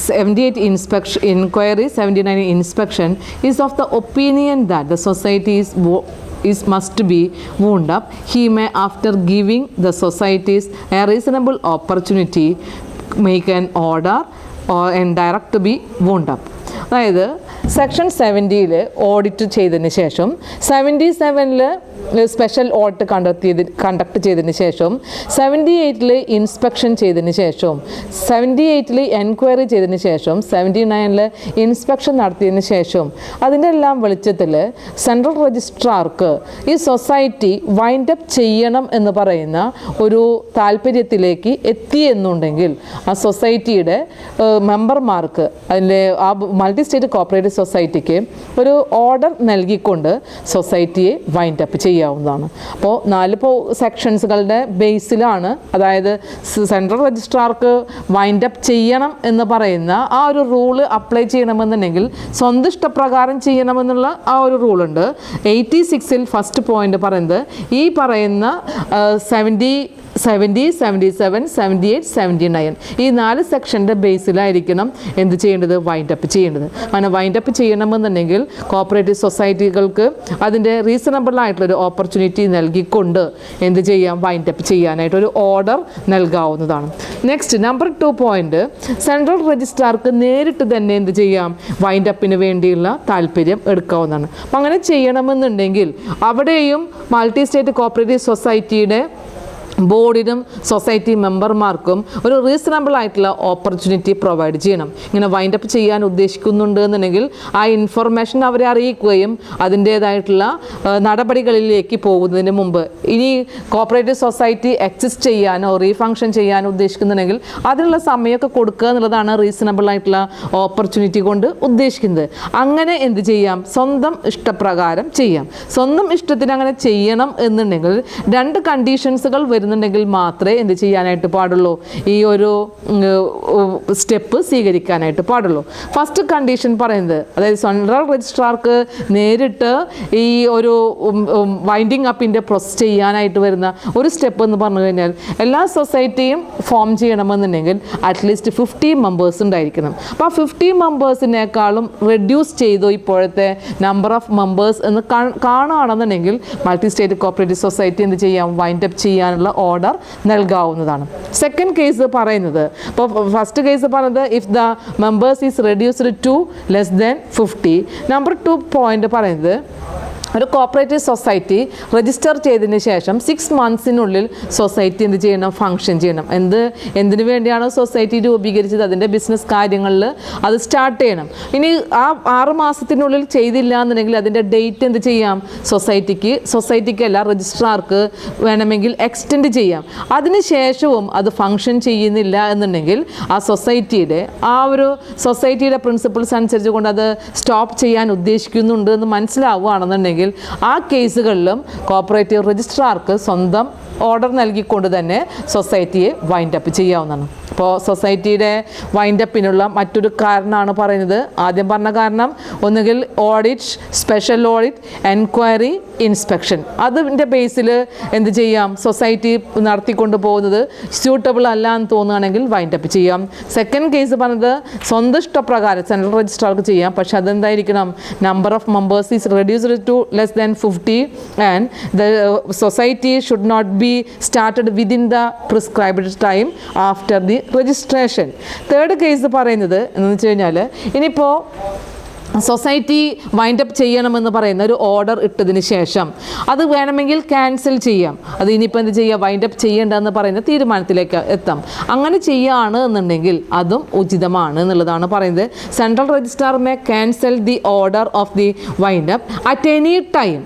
78 inspection inquiry, 79 inspection, is of the opinion that the society must be wound up, he may, after giving the societies a reasonable opportunity, make an order and direct to be wound up. അതായത് section 70 audit ചെയ്തതിന് ശേഷം 77 special audit conduct ചെയ്തതിന് ശേഷം 78 inspection ചെയ്തതിന് ശേഷം 78 enquiry ചെയ്തതിന് ശേഷം 79 inspection നടത്തിയതിന് ശേഷം അതിൻ്റെ എല്ലാം വെളിച്ചത്തിൽ സെൻട്രൽ രജിസ്ട്രാർക്ക് ഈ സൊസൈറ്റി വൈൻഡ് അപ്പ് ചെയ്യണം എന്ന് പറയുന്ന ഒരു താല്പര്യത്തിലേക്ക് എത്തിയെന്നുണ്ടെങ്കിൽ ആ സൊസൈറ്റിയുടെ മെമ്പർമാർക്ക് അതിൻ്റെ ആ മൾട്ടി സ്റ്റേറ്റ് കോപ്പറേറ്റീവ് സൊസൈറ്റിക്ക് ഒരു ഓർഡർ നൽകിക്കൊണ്ട് സൊസൈറ്റിയെ വൈൻഡ് അപ്പ് ചെയ്യാവുന്നതാണ്. അപ്പോൾ 4 സെക്ഷൻസുകളുടെ ബേസിലാണ്, അതായത് സെൻട്രൽ രജിസ്ട്രാർക്ക് വൈൻഡ് അപ്പ് ചെയ്യണം എന്ന് പറയുന്ന ആ ഒരു റൂള് അപ്ലൈ ചെയ്യണമെന്നുണ്ടെങ്കിൽ സ്വന്തം ഇഷ്ടപ്രകാരം ചെയ്യണമെന്നുള്ള ആ ഒരു റൂളുണ്ട്. 86 ഫസ്റ്റ് പോയിന്റ് പറയുന്നത് ഈ പറയുന്ന 70, 77, 78, 79 ഈ 4 സെക്ഷൻ്റെ ബേസിലായിരിക്കണം എന്ത് ചെയ്യേണ്ടത്, വൈൻഡ് അപ്പ് ചെയ്യേണ്ടത്. അങ്ങനെ വൈൻഡ് അപ്പ് ചെയ്യണമെന്നുണ്ടെങ്കിൽ കോപ്പറേറ്റീവ് സൊസൈറ്റികൾക്ക് അതിൻ്റെ റീസണബിൾ ആയിട്ടുള്ളൊരു ഓപ്പർച്യൂണിറ്റി നൽകിക്കൊണ്ട് എന്ത് ചെയ്യാം, വൈൻഡ് അപ്പ് ചെയ്യാനായിട്ട് ഒരു ഓർഡർ നൽകാവുന്നതാണ്. നെക്സ്റ്റ് നമ്പർ 2 പോയിന്റ്, സെൻട്രൽ രജിസ്ട്രാർക്ക് നേരിട്ട് തന്നെ എന്ത് ചെയ്യാം, വൈൻഡ് അപ്പിന് വേണ്ടിയുള്ള താല്പര്യം എടുക്കാവുന്നതാണ്. അപ്പം അങ്ങനെ ചെയ്യണമെന്നുണ്ടെങ്കിൽ അവിടെയും മൾട്ടി സ്റ്റേറ്റ് കോപ്പറേറ്റീവ് സൊസൈറ്റിയുടെ ബോർഡിനും സൊസൈറ്റി മെമ്പർമാർക്കും ഒരു റീസണബിൾ ആയിട്ടുള്ള ഓപ്പർച്യൂണിറ്റി പ്രൊവൈഡ് ചെയ്യണം. ഇങ്ങനെ വൈൻഡ് അപ്പ് ചെയ്യാൻ ഉദ്ദേശിക്കുന്നുണ്ട് എന്നുണ്ടെങ്കിൽ ആ ഇൻഫർമേഷൻ അവരെ അറിയിക്കുകയും അതിൻ്റേതായിട്ടുള്ള നടപടികളിലേക്ക് പോകുന്നതിന് മുമ്പ് ഇനി കോപ്പറേറ്റീവ് സൊസൈറ്റി എക്സിസ്റ്റ് ചെയ്യാനോ റീഫങ്ഷൻ ചെയ്യാനോ ഉദ്ദേശിക്കുന്നുണ്ടെങ്കിൽ അതിനുള്ള സമയമൊക്കെ കൊടുക്കുക എന്നുള്ളതാണ് റീസണബിൾ ആയിട്ടുള്ള ഓപ്പർച്യൂണിറ്റി കൊണ്ട് ഉദ്ദേശിക്കുന്നത്. അങ്ങനെ എന്ത് ചെയ്യാം, സ്വന്തം ഇഷ്ടപ്രകാരം ചെയ്യാം. സ്വന്തം ഇഷ്ടത്തിന് അങ്ങനെ ചെയ്യണം എന്നുണ്ടെങ്കിൽ 2 കണ്ടീഷൻസുകൾ വരുന്നുണ്ട്. വരുന്നുണ്ടെങ്കിൽ മാത്രമേ എന്ത് ചെയ്യാനായിട്ട് പാടുള്ളൂ, ഈ ഒരു സ്റ്റെപ്പ് സ്വീകരിക്കാനായിട്ട് പാടുള്ളൂ. ഫസ്റ്റ് കണ്ടീഷൻ പറയുന്നത്, അതായത് സെൻട്രൽ രജിസ്ട്രാർക്ക് നേരിട്ട് ഈ ഒരു വൈൻഡിങ് അപ്പിൻ്റെ പ്രോസസ് ചെയ്യാനായിട്ട് വരുന്ന ഒരു സ്റ്റെപ്പ് എന്ന് പറഞ്ഞു കഴിഞ്ഞാൽ, എല്ലാ സൊസൈറ്റിയും ഫോം ചെയ്യണമെന്നുണ്ടെങ്കിൽ അറ്റ്ലീസ്റ്റ് 50 മെമ്പേഴ്സ് ഉണ്ടായിരിക്കണം. അപ്പോൾ ആ 50 മെമ്പേഴ്സിനേക്കാളും റെഡ്യൂസ് ചെയ്തു ഇപ്പോഴത്തെ നമ്പർ ഓഫ് മെമ്പേഴ്സ് എന്ന് കാണുകയാണെന്നുണ്ടെങ്കിൽ മൾട്ടി സ്റ്റേറ്റ് കോപ്പറേറ്റീവ് സൊസൈറ്റി എന്ത് ചെയ്യാം, വൈൻഡ് അപ്പ് ചെയ്യാനുള്ള ഓർഡർ നൽകാവുന്നതാണ്. സെക്കൻഡ് കേസ് പറയുന്നത്, ഇപ്പോൾ ഫസ്റ്റ് കേസ് പറയുന്നത് if the members is reduced to less than 50. Number 2 point പറയുന്നത്, ഒരു കോപ്പറേറ്റീവ് സൊസൈറ്റി രജിസ്റ്റർ ചെയ്തതിന് ശേഷം 6 മന്ത്സിനുള്ളിൽ സൊസൈറ്റി എന്ത് ചെയ്യണം, ഫങ്ഷൻ ചെയ്യണം. എന്തിനു വേണ്ടിയാണോ സൊസൈറ്റി രൂപീകരിച്ചത് അതിൻ്റെ ബിസിനസ് കാര്യങ്ങളിൽ അത് സ്റ്റാർട്ട് ചെയ്യണം. ഇനി ആ 6 മാസത്തിനുള്ളിൽ ചെയ്തില്ല എന്നുണ്ടെങ്കിൽ അതിൻ്റെ ഡേറ്റ് എന്ത് ചെയ്യാം, സൊസൈറ്റിക്കല്ല രജിസ്ട്രാർക്ക് വേണമെങ്കിൽ എക്സ്റ്റെൻഡ് ചെയ്യാം. അതിനുശേഷവും അത് ഫങ്ഷൻ ചെയ്യുന്നില്ല എന്നുണ്ടെങ്കിൽ ആ സൊസൈറ്റിയുടെ പ്രിൻസിപ്പിൾസ് അനുസരിച്ച് കൊണ്ട് അത് സ്റ്റോപ്പ് ചെയ്യാൻ ഉദ്ദേശിക്കുന്നുണ്ട് എന്ന് മനസ്സിലാവുകയാണെന്നുണ്ടെങ്കിൽ ആ കേസുകളിലും കോപ്പറേറ്റീവ് രജിസ്ട്രാർക്ക് സ്വന്തം ഓർഡർ നൽകിക്കൊണ്ട് തന്നെ സൊസൈറ്റിയെ വൈൻഡ് അപ്പ് ചെയ്യാവുന്നതാണ്. അപ്പോൾ സൊസൈറ്റിയുടെ വൈൻഡ് അപ്പിനുള്ള മറ്റൊരു കാരണമാണ് പറയുന്നത്. ആദ്യം പറഞ്ഞ കാരണം ഒന്നുകിൽ audit, special audit, enquiry, inspection. അതിൻ്റെ ബേസിൽ എന്ത് ചെയ്യാം, സൊസൈറ്റി നടത്തിക്കൊണ്ട് പോകുന്നത് സ്യൂട്ടബിൾ അല്ല എന്ന് തോന്നുകയാണെങ്കിൽ വൈൻഡ് അപ്പ് ചെയ്യാം. സെക്കൻഡ് കേസ് പറഞ്ഞത് സ്വന്തം ഇഷ്ടപ്രകാരം സെൻട്രൽ രജിസ്ട്രാർക്ക് ചെയ്യാം, പക്ഷെ അതെന്തായിരിക്കണം, number of members is reduced to less than 50 and the society should not be started within the prescribed time after the registration. Third case പറയുന്നത് എന്ന് വെച്ച് കഴിഞ്ഞാൽ, ഇനിയിപ്പോൾ സൊസൈറ്റി വൈൻഡ് അപ്പ് ചെയ്യണമെന്ന് പറയുന്ന ഒരു ഓർഡർ ഇട്ടതിന് ശേഷം അത് വേണമെങ്കിൽ ക്യാൻസൽ ചെയ്യാം. അത് ഇനിയിപ്പോൾ എന്ത് ചെയ്യുക, വൈൻഡ് അപ്പ് ചെയ്യേണ്ടതെന്ന് പറയുന്ന തീരുമാനത്തിലേക്ക് എത്താം. അങ്ങനെ ചെയ്യുകയാണ് എന്നുണ്ടെങ്കിൽ അതും ഉചിതമാണ് എന്നുള്ളതാണ് പറയുന്നത്. Central registrar may cancel the order of the wind up at any time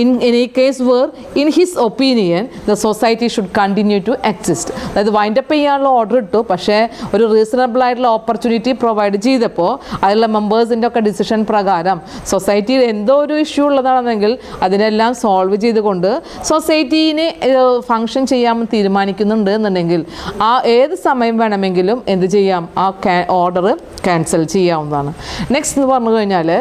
in any case where in his opinion the society should continue to exist. അതായത് വൈൻഡ് അപ്പ് ചെയ്യാനുള്ള ഓർഡർ ഇട്ടു, പക്ഷേ ഒരു റീസണബിൾ ആയിട്ടുള്ള ഓപ്പർച്യൂണിറ്റി പ്രൊവൈഡ് ചെയ്തപ്പോൾ അതിലുള്ള മെമ്പേഴ്സിൻ്റെ ഒക്കെ decision പ്രകാരം സൊസൈറ്റിയിൽ എന്തോ ഒരു ഇഷ്യൂ ഉള്ളതാണെങ്കിൽ അതിനെല്ലാം സോൾവ് ചെയ്തുകൊണ്ട് സൊസൈറ്റീനെ ഫങ്ഷൻ ചെയ്യാമെന്ന് തീരുമാനിക്കുന്നുണ്ട് എന്നുണ്ടെങ്കിൽ ആ ഏത് സമയം വേണമെങ്കിലും എന്ത് ചെയ്യാം, ആ ഓർഡർ ക്യാൻസൽ ചെയ്യാവുന്നതാണ്. നെക്സ്റ്റ് എന്ന് പറഞ്ഞു കഴിഞ്ഞാൽ,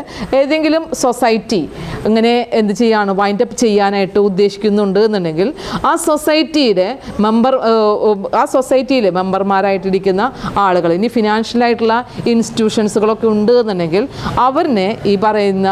ഏതെങ്കിലും സൊസൈറ്റി ഇങ്ങനെ എന്ത് ചെയ്യാണ്, വൈൻഡ് അപ്പ് ചെയ്യാനായിട്ട് ഉദ്ദേശിക്കുന്നുണ്ട് എന്നുണ്ടെങ്കിൽ ആ സൊസൈറ്റിയിൽ മെമ്പർമാരായിട്ടിരിക്കുന്ന ആളുകൾ, ഇനി ഫിനാൻഷ്യലായിട്ടുള്ള ഇൻസ്റ്റിറ്റ്യൂഷൻസുകളൊക്കെ ഉണ്ട് എന്നുണ്ടെങ്കിൽ അവരിനെ ഈ പറയുന്ന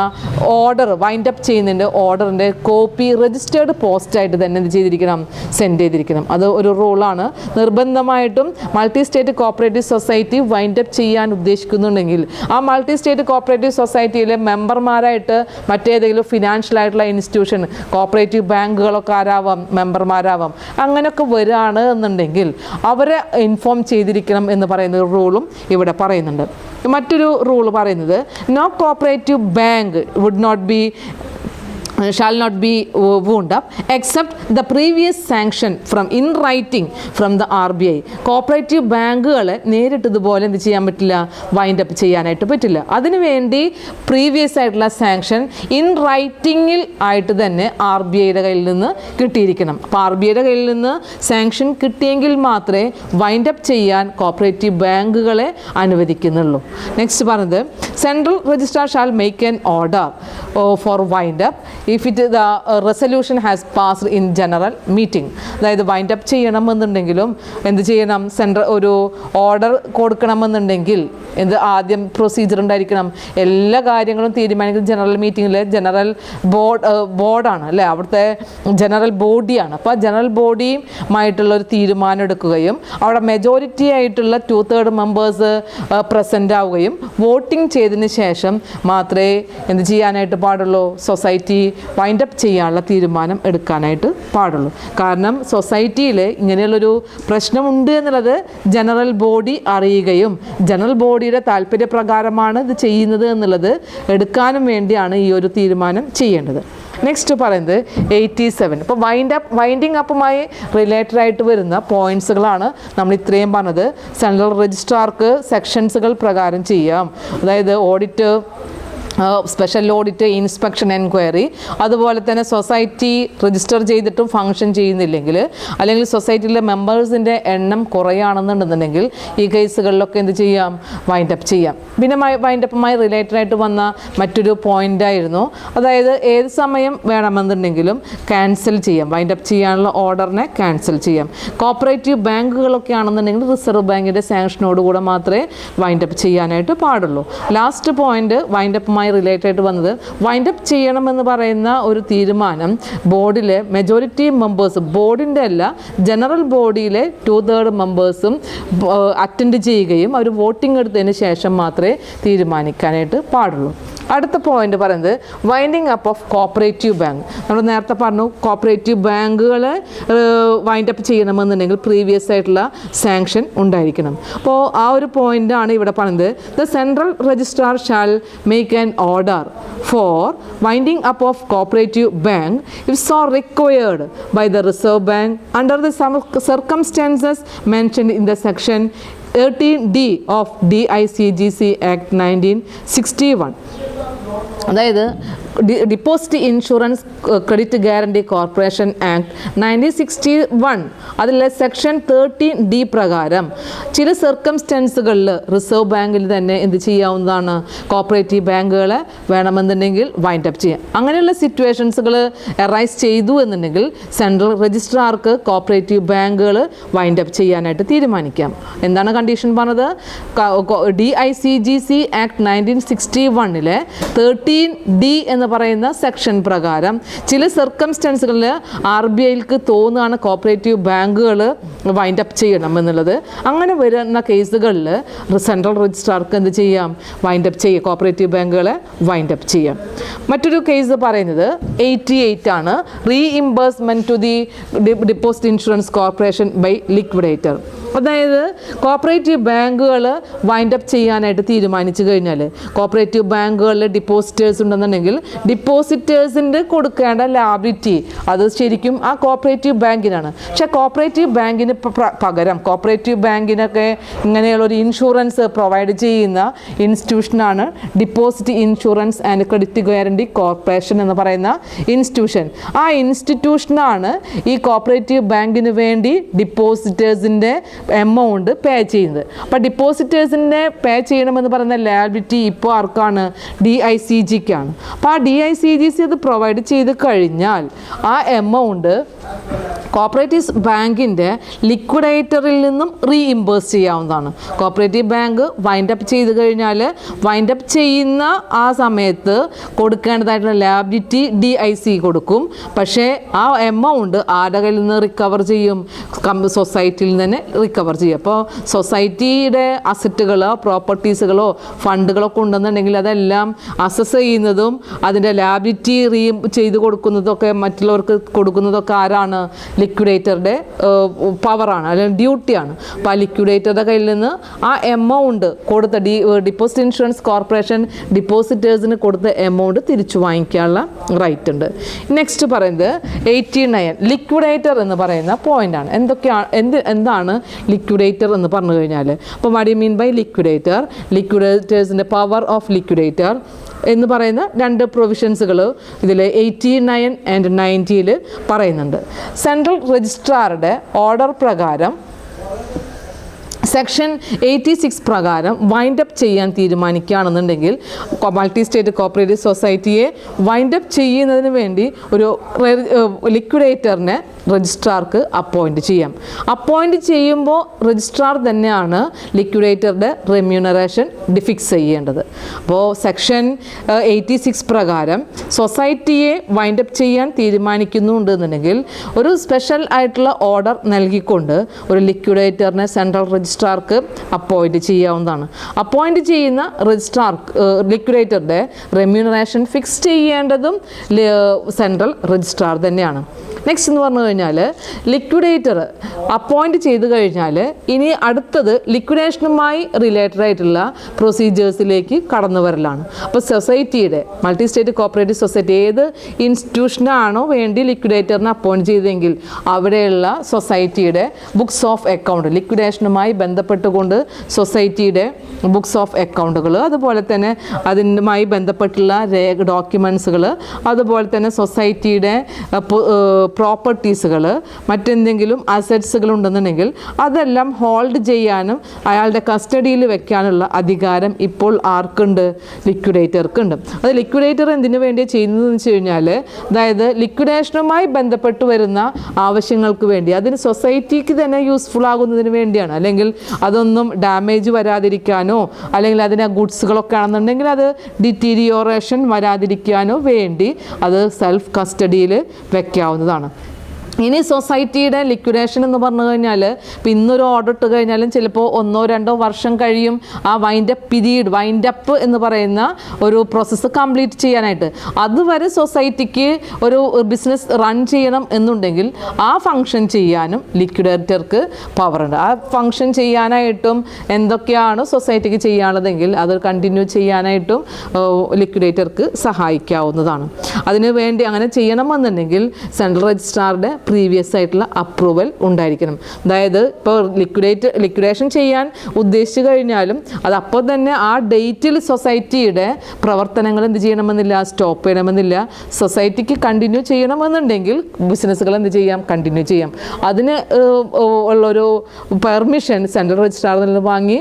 ഓർഡർ വൈൻഡ് അപ്പ് ചെയ്യുന്നതിൻ്റെ ഓർഡറിൻ്റെ കോപ്പി രജിസ്റ്റേർഡ് പോസ്റ്റായിട്ട് തന്നെ എന്ത് ചെയ്തിരിക്കണം, സെൻഡ് ചെയ്തിരിക്കണം. അത് ഒരു റൂളാണ്. നിർബന്ധമായിട്ടും multi state cooperative society wind up ചെയ്യാൻ ഉദ്ദേശിക്കുന്നുണ്ടെങ്കിൽ ആ മൾട്ടി സ്റ്റേറ്റ് കോപ്പറേറ്റീവ് സൊസൈറ്റിയിലെ മെമ്പർമാരായിട്ട് മറ്റേതെങ്കിലും ഫിനാൻഷ്യലായിട്ടുള്ള ഇൻസ്റ്റിറ്റ്യൂഷൻ, കോപ്പറേറ്റീവ് ബാങ്കുകളൊക്കെ ആരാവാം, മെമ്പർമാരാവാം. അങ്ങനെയൊക്കെ വരികയാണ് എന്നുണ്ടെങ്കിൽ അവരെ ഇൻഫോം ചെയ്തിരിക്കണം എന്ന് പറയുന്ന ഒരു റൂളും ഇവിടെ പറയുന്നുണ്ട്. മറ്റൊരു റൂൾ പറയുന്നത്, no cooperative bank shall not be wound up except the previous sanction in writing from the RBI. Cooperative ബാങ്കുകളെ നേരിട്ടതുപോലെ എന്ത് ചെയ്യാൻ പറ്റില്ല, വൈൻഡ് അപ്പ് ചെയ്യാനായിട്ട് പറ്റില്ല. അതിനുവേണ്ടി പ്രീവിയസ് ആയിട്ടുള്ള സാങ്ഷൻ ഇൻ റൈറ്റിങ്ങിൽ ആയിട്ട് തന്നെ RBIയുടെ കയ്യിൽ നിന്ന് കിട്ടിയിരിക്കണം. അപ്പോൾ RBIയുടെ കയ്യിൽ നിന്ന് സാങ്ഷൻ കിട്ടിയെങ്കിൽ മാത്രമേ വൈൻഡ് അപ്പ് ചെയ്യാൻ കോപ്പറേറ്റീവ് ബാങ്കുകളെ അനുവദിക്കുന്നുള്ളൂ. നെക്സ്റ്റ് പറഞ്ഞത്, central registrar shall make an order for wind up if the resolution has passed in general meeting. അതായത് വൈൻഡ് അപ്പ് ചെയ്യണമെന്നുണ്ടെങ്കിലും എന്ത് ചെയ്യണം, ഒരു ഓർഡർ കൊടുക്കണമെന്നുണ്ടെങ്കിൽ ആദ്യം പ്രൊസീജിയർ ഉണ്ടായിരിക്കണം. എല്ലാ കാര്യങ്ങളും തീരുമാനിക്കുന്നത് ജനറൽ മീറ്റിങ്ങിൽ ജനറൽ ബോർഡാണ് അല്ലേ, അവിടുത്തെ ജനറൽ ബോഡിയാണ്. അപ്പോൾ ജനറൽ ബോഡിയുമായിട്ടുള്ളൊരു തീരുമാനം എടുക്കുകയും അവിടെ മെജോറിറ്റി ആയിട്ടുള്ള 2/3 മെമ്പേഴ്സ് പ്രസൻ്റ് ആവുകയും വോട്ടിംഗ് ചെയ്തതിന് ശേഷം മാത്രമേ എന്ത് ചെയ്യാനായിട്ട് പാടുള്ളൂ, സൊസൈറ്റി വൈൻഡ് അപ്പ് ചെയ്യാനുള്ള തീരുമാനം എടുക്കാനായിട്ട് പാടുള്ളൂ. കാരണം സൊസൈറ്റിയിൽ ഇങ്ങനെയുള്ളൊരു പ്രശ്നമുണ്ട് എന്നുള്ളത് ജനറൽ ബോഡി അറിയുകയും ജനറൽ ബോഡിയുടെ താല്പര്യപ്രകാരമാണ് ഇത് ചെയ്യുന്നത് എന്നുള്ളത് എടുക്കാനും വേണ്ടിയാണ് ഈ ഒരു തീരുമാനം ചെയ്യേണ്ടത്. നെക്സ്റ്റ് പറയുന്നത് 87. ഇപ്പോൾ വൈൻഡിങ് അപ്പുമായി റിലേറ്റഡ് ആയിട്ട് വരുന്ന പോയിൻറ്റ്സുകളാണ് നമ്മൾ ഇത്രയും പറഞ്ഞത്. സെൻട്രൽ രജിസ്ട്രാർക്ക് സെക്ഷൻസുകൾ പ്രകാരം ചെയ്യാം. അതായത് audit special audit, inspection, enquiry, അതുപോലെ തന്നെ സൊസൈറ്റി രജിസ്റ്റർ ചെയ്തിട്ടും ഫങ്ഷൻ ചെയ്യുന്നില്ലെങ്കിൽ അല്ലെങ്കിൽ സൊസൈറ്റിയിലെ മെമ്പേഴ്സിൻ്റെ എണ്ണം കുറയാണെന്നുണ്ടെന്നുണ്ടെങ്കിൽ ഈ കേസുകളിലൊക്കെ എന്ത് ചെയ്യാം? വൈൻഡപ്പ് ചെയ്യാം. പിന്നെ വൈൻഡപ്പുമായി റിലേറ്റഡ് ആയിട്ട് വന്ന മറ്റൊരു പോയിൻ്റായിരുന്നു, അതായത് ഏത് സമയം വേണമെന്നുണ്ടെങ്കിലും ക്യാൻസൽ ചെയ്യാം, വൈൻഡപ്പ് ചെയ്യാനുള്ള ഓർഡറിനെ ക്യാൻസൽ ചെയ്യാം. കോപ്പറേറ്റീവ് ബാങ്കുകളൊക്കെ ആണെന്നുണ്ടെങ്കിൽ റിസർവ് ബാങ്കിൻ്റെ സാങ്ഷനോടുകൂടെ മാത്രമേ വൈൻഡപ്പ് ചെയ്യാനായിട്ട് പാടുള്ളൂ. ലാസ്റ്റ് പോയിന്റ് വൈൻഡപ്പുമായി റിലേറ്റഡ് ആയിട്ട് വന്നത്, വൈൻഡപ്പ് ചെയ്യണമെന്ന് പറയുന്ന ഒരു തീരുമാനം ബോർഡിലെ മെജോറിറ്റി മെമ്പേഴ്സ്, ബോർഡിൻ്റെ അല്ല ജനറൽ ബോഡിയിലെ 2/3 മെമ്പേഴ്സും അറ്റൻഡ് ചെയ്യുകയും അവർ വോട്ടിംഗ് എടുത്തതിന് ശേഷം മാത്രമേ തീരുമാനിക്കാനായിട്ട് പാടുള്ളൂ. അടുത്ത പോയിന്റ് പറയുന്നത് winding up of cooperative bank. നമ്മൾ നേരത്തെ പറഞ്ഞു കോപ്പറേറ്റീവ് ബാങ്കുകൾ വൈൻഡപ്പ് ചെയ്യണമെന്നുണ്ടെങ്കിൽ പ്രീവിയസ് ആയിട്ടുള്ള സാങ്ഷൻ ഉണ്ടായിരിക്കണം. അപ്പോൾ ആ ഒരു പോയിൻ്റാണ് ഇവിടെ പറയുന്നത്. The central registrar shall make an order for winding up of cooperative bank if so required by the reserve bank under the circumstances mentioned in the section 13D of DICGC Act 1961. അതായത് deposit insurance credit guarantee corporation act 1961 അതിലെ section 13D പ്രകാരം ചില സർക്കംസ്റ്റൻസുകളിൽ reserve ബാങ്കിൽ തന്നെ എന്ത് ചെയ്യാവുന്നതാണ്? Cooperative ബാങ്കുകളെ വേണമെന്നുണ്ടെങ്കിൽ വൈൻഡപ്പ് ചെയ്യാം. അങ്ങനെയുള്ള സിറ്റുവേഷൻസുകൾ അറൈസ് ചെയ്തു എന്നുണ്ടെങ്കിൽ സെൻട്രൽ രജിസ്ട്രാർക്ക് കോപ്പറേറ്റീവ് ബാങ്കുകൾ വൈൻഡപ്പ് ചെയ്യാനായിട്ട് തീരുമാനിക്കാം. എന്താണ് കണ്ടീഷൻ പറഞ്ഞത്? DICGC Act 1961 13D എന്ന് പറയുന്ന സെക്ഷൻ പ്രകാരം ചില സർക്കംസ്റ്റൻസുകളിൽ RBIക്ക് തോന്നുകയാണ് കോപ്പറേറ്റീവ് ബാങ്കുകൾ വൈൻഡപ്പ് ചെയ്യണം എന്നുള്ളത്. അങ്ങനെ വരുന്ന കേസുകളിൽ സെൻട്രൽ രജിസ്ട്രാർക്ക് എന്ത് ചെയ്യാം? വൈൻഡപ്പ് ചെയ്യുക, കോപ്പറേറ്റീവ് ബാങ്കുകളെ വൈൻഡപ്പ് ചെയ്യാം. മറ്റൊരു കേസ് പറയുന്നത് 88 ആണ്, reimbursement to the deposit insurance corporation by liquidator. അതായത് കോപ്പറേറ്റീവ് ബാങ്കുകൾ വൈൻഡപ്പ് ചെയ്യാനായിട്ട് തീരുമാനിച്ചു കഴിഞ്ഞാൽ കോപ്പറേറ്റീവ് ബാങ്കുകളിൽ ഡിപ്പോസിറ്റേഴ്സ് ഉണ്ടെന്നുണ്ടെങ്കിൽ ഡിപ്പോസിറ്റേഴ്സിൻ്റെ കൊടുക്കേണ്ട ലാബിലിറ്റി അത് ശരിക്കും ആ കോപ്പറേറ്റീവ് ബാങ്കിനാണ്. പക്ഷേ കോപ്പറേറ്റീവ് ബാങ്കിന് പകരം കോപ്പറേറ്റീവ് ബാങ്കിനൊക്കെ ഇങ്ങനെയുള്ളൊരു ഇൻഷുറൻസ് പ്രൊവൈഡ് ചെയ്യുന്ന ഇൻസ്റ്റിറ്റ്യൂഷനാണ് deposit insurance and credit guarantee corporation എന്ന് പറയുന്ന ഇൻസ്റ്റിറ്റ്യൂഷൻ. ആ ഇൻസ്റ്റിറ്റ്യൂഷനാണ് ഈ കോപ്പറേറ്റീവ് ബാങ്കിന് വേണ്ടി ഡിപ്പോസിറ്റേഴ്സിൻ്റെ എമൗണ്ട് പേ ചെയ്യുന്നത്. അപ്പോൾ ഡിപ്പോസിറ്റേഴ്സിൻ്റെ പേ ചെയ്യണമെന്ന് പറയുന്ന ലാബിലിറ്റി ഇപ്പോൾ ആർക്കാണ്? DICGക്കാണ്. അപ്പോൾ ആ DICGC അത് പ്രൊവൈഡ് ചെയ്ത് കഴിഞ്ഞാൽ ആ എമൗണ്ട് കോപ്പറേറ്റീവ് ബാങ്കിൻ്റെ ലിക്വിഡേറ്ററിൽ നിന്നും റീഇംബേഴ്സ് ചെയ്യാവുന്നതാണ്. കോപ്പറേറ്റീവ് ബാങ്ക് വൈൻഡപ്പ് ചെയ്ത് കഴിഞ്ഞാൽ വൈൻഡപ്പ് ചെയ്യുന്ന ആ സമയത്ത് കൊടുക്കേണ്ടതായിട്ടുള്ള ലാബിലിറ്റി DIC കൊടുക്കും. പക്ഷേ ആ എമൗണ്ട് ആരുടെ കയ്യിൽ നിന്ന് റിക്കവർ ചെയ്യും? സൊസൈറ്റിയിൽ നിന്ന് റിക്കവർ ചെയ്യും. അപ്പോൾ സൊസൈറ്റിയുടെ അസറ്റുകളോ പ്രോപ്പർട്ടീസുകളോ ഫണ്ടുകളോ ഉണ്ടെന്നുണ്ടെങ്കിൽ അതെല്ലാം അസസ് ചെയ്യുന്നതും അതിൻ്റെ ലാബിലിറ്റി ചെയ്ത് കൊടുക്കുന്നതൊക്കെ മറ്റുള്ളവർക്ക് കൊടുക്കുന്നതൊക്കെ ആരാണ്? ലിക്വിഡേറ്ററുടെ പവറാണ് അല്ലെങ്കിൽ ഡ്യൂട്ടിയാണ്. അപ്പോൾ ആ ലിക്വിഡേറ്ററുടെ കയ്യിൽ നിന്ന് ആ എമൗണ്ട് കൊടുത്ത ഡിപ്പോസിറ്റ് ഇൻഷുറൻസ് കോർപ്പറേഷൻ ഡിപ്പോസിറ്റേഴ്സിന് കൊടുത്ത എമൗണ്ട് തിരിച്ചു വാങ്ങിക്കാനുള്ള റൈറ്റ് ഉണ്ട്. നെക്സ്റ്റ് പറയുന്നത് 89 ലിക്വിഡേറ്റർ എന്ന് പറയുന്ന പോയിൻ്റാണ്. എന്താണ് ലിക്വിഡേറ്റർ എന്ന് പറഞ്ഞു കഴിഞ്ഞാൽ, അപ്പോൾ what you mean by liquidator? ലിക്വിഡേറ്റേഴ്സിൻ്റെ പവർ ഓഫ് ലിക്വിഡേറ്റർ എന്ന് പറയുന്ന രണ്ട് പ്രൊവിഷൻസുകൾ ഇതിൽ 89 ആൻഡ് 90 പറയുന്നുണ്ട്. സെൻട്രൽ രജിസ്ട്രാറുടെ ഓർഡർ പ്രകാരം സെക്ഷൻ 86 പ്രകാരം വൈൻഡപ്പ് ചെയ്യാൻ തീരുമാനിക്കുകയാണെന്നുണ്ടെങ്കിൽ മൾട്ടി സ്റ്റേറ്റ് കോപ്പറേറ്റീവ് സൊസൈറ്റിയെ വൈൻഡപ്പ് ചെയ്യുന്നതിന് വേണ്ടി ഒരു ലിക്വിഡേറ്ററിനെ രജിസ്ട്രാർക്ക് അപ്പോയിൻറ്റ് ചെയ്യാം. അപ്പോയിൻറ്റ് ചെയ്യുമ്പോൾ രജിസ്ട്രാർ തന്നെയാണ് ലിക്വിഡേറ്ററുടെ റെമ്യൂണറേഷൻ ഫിക്സ് ചെയ്യേണ്ടത്. അപ്പോൾ സെക്ഷൻ 86 പ്രകാരം സൊസൈറ്റിയെ വൈൻഡപ്പ് ചെയ്യാൻ തീരുമാനിക്കുന്നുണ്ടെന്നുണ്ടെങ്കിൽ ഒരു സ്പെഷ്യൽ ആയിട്ടുള്ള ഓർഡർ നൽകിക്കൊണ്ട് ഒരു ലിക്വിഡേറ്ററിനെ സെൻട്രൽ രജിസ്ട്രാർക്ക് അപ്പോയിൻറ്റ് ചെയ്യാവുന്നതാണ്. അപ്പോയിൻറ്റ് ചെയ്യുന്ന ലിക്വിഡേറ്ററുടെ റെമ്യൂണറേഷൻ ഫിക്സ് ചെയ്യേണ്ടതും സെൻട്രൽ രജിസ്ട്രാർ തന്നെയാണ്. നെക്സ്റ്റ് എന്ന് പറഞ്ഞു കഴിഞ്ഞാൽ ലിക്വിഡേറ്റർ അപ്പോയിൻറ്റ് ചെയ്ത് കഴിഞ്ഞാൽ ഇനി അടുത്തത് ലിക്വിഡേഷനുമായി റിലേറ്റഡ് ആയിട്ടുള്ള പ്രൊസീജിയേഴ്സിലേക്ക് കടന്നു വരലാണ്. അപ്പോൾ സൊസൈറ്റിയുടെ മൾട്ടി സ്റ്റേറ്റ് കോപ്പറേറ്റീവ് സൊസൈറ്റി ഏത് ഇൻസ്റ്റിറ്റ്യൂഷനാണോ വേണ്ടി ലിക്വിഡേറ്ററിനെ അപ്പോയിൻറ്റ് ചെയ്തെങ്കിൽ അവിടെയുള്ള സൊസൈറ്റിയുടെ ബുക്സ് ഓഫ് അക്കൗണ്ട് ലിക്വിഡേഷനുമായി ബന്ധപ്പെട്ടുകൊണ്ട് സൊസൈറ്റിയുടെ ബുക്സ് ഓഫ് അക്കൗണ്ടുകൾ, അതുപോലെ തന്നെ അതുമായി ബന്ധപ്പെട്ടുള്ള ഡോക്യുമെൻസുകൾ, അതുപോലെ തന്നെ സൊസൈറ്റിയുടെ പ്രോപ്പർട്ടീസുകൾ, മറ്റെന്തെങ്കിലും അസറ്റ്സുകൾ ഉണ്ടെന്നുണ്ടെങ്കിൽ അതെല്ലാം ഹോൾഡ് ചെയ്യാനും അയാളുടെ കസ്റ്റഡിയിൽ വെക്കാനുള്ള അധികാരം ഇപ്പോൾ ആർക്കുണ്ട്? ലിക്വിഡേറ്റർക്കുണ്ട്. അത് ലിക്വിഡേറ്റർ എന്തിനു വേണ്ടി ചെയ്യുന്നതെന്ന് വെച്ച് കഴിഞ്ഞാൽ, അതായത് ലിക്വിഡേഷനുമായി ബന്ധപ്പെട്ട് വരുന്ന ആവശ്യങ്ങൾക്ക് വേണ്ടി, അതിന് സൊസൈറ്റിക്ക് തന്നെ യൂസ്ഫുൾ ആകുന്നതിന് വേണ്ടിയാണ്. അല്ലെങ്കിൽ അതൊന്നും ഡാമേജ് വരാതിരിക്കാനോ അല്ലെങ്കിൽ അതിന് ഗുഡ്സുകളൊക്കെ ആണെന്നുണ്ടെങ്കിൽ അത് ഡിറ്റീരിയോറേഷൻ വരാതിരിക്കാനോ വേണ്ടി അത് സെൽഫ് കസ്റ്റഡിയിൽ വെക്കാവുന്നതാണ്. ഇനി സൊസൈറ്റിയുടെ ലിക്വിഡേഷൻ എന്ന് പറഞ്ഞു കഴിഞ്ഞാൽ ഇപ്പം ഇന്നൊരു ഓർഡർ ഇട്ട് കഴിഞ്ഞാലും ചിലപ്പോൾ 1-2 വർഷം കഴിയും ആ വൈൻഡപ്പ് പീരീഡ്, വൈൻഡപ്പ് എന്ന് പറയുന്ന ഒരു പ്രോസസ്സ് കംപ്ലീറ്റ് ചെയ്യാനായിട്ട്. അതുവരെ സൊസൈറ്റിക്ക് ഒരു ബിസിനസ് റൺ ചെയ്യണം എന്നുണ്ടെങ്കിൽ ആ ഫങ്ഷൻ ചെയ്യാനും ലിക്വിഡേറ്റർക്ക് പവറുണ്ട്. ആ ഫങ്ഷൻ ചെയ്യാനായിട്ടും എന്തൊക്കെയാണ് സൊസൈറ്റിക്ക് ചെയ്യാനുള്ളതെങ്കിൽ അത് കണ്ടിന്യൂ ചെയ്യാനായിട്ടും ലിക്വിഡേറ്റർക്ക് സഹായിക്കാവുന്നതാണ്. അതിനു വേണ്ടി അങ്ങനെ ചെയ്യണമെന്നുണ്ടെങ്കിൽ സെൻട്രൽ രജിസ്ട്രാറുടെ പ്രീവിയസ് ആയിട്ടുള്ള അപ്രൂവൽ ഉണ്ടായിരിക്കണം. അതായത് ഇപ്പോൾ ലിക്വിഡേഷൻ ചെയ്യാൻ ഉദ്ദേശിച്ചു കഴിഞ്ഞാലും അത് അപ്പോൾ തന്നെ ആ ഡേറ്റിൽ സൊസൈറ്റിയുടെ പ്രവർത്തനങ്ങൾ എന്ത് ചെയ്യണമെന്നില്ല, സ്റ്റോപ്പ് ചെയ്യണമെന്നില്ല. സൊസൈറ്റിക്ക് കണ്ടിന്യൂ ചെയ്യണമെന്നുണ്ടെങ്കിൽ ബിസിനസ്സുകൾ എന്ത് ചെയ്യാം, കണ്ടിന്യൂ ചെയ്യാം. അതിന് ഉള്ളൊരു പെർമിഷൻ സെൻട്രൽ രജിസ്ട്രാറിൽ നിന്ന് വാങ്ങി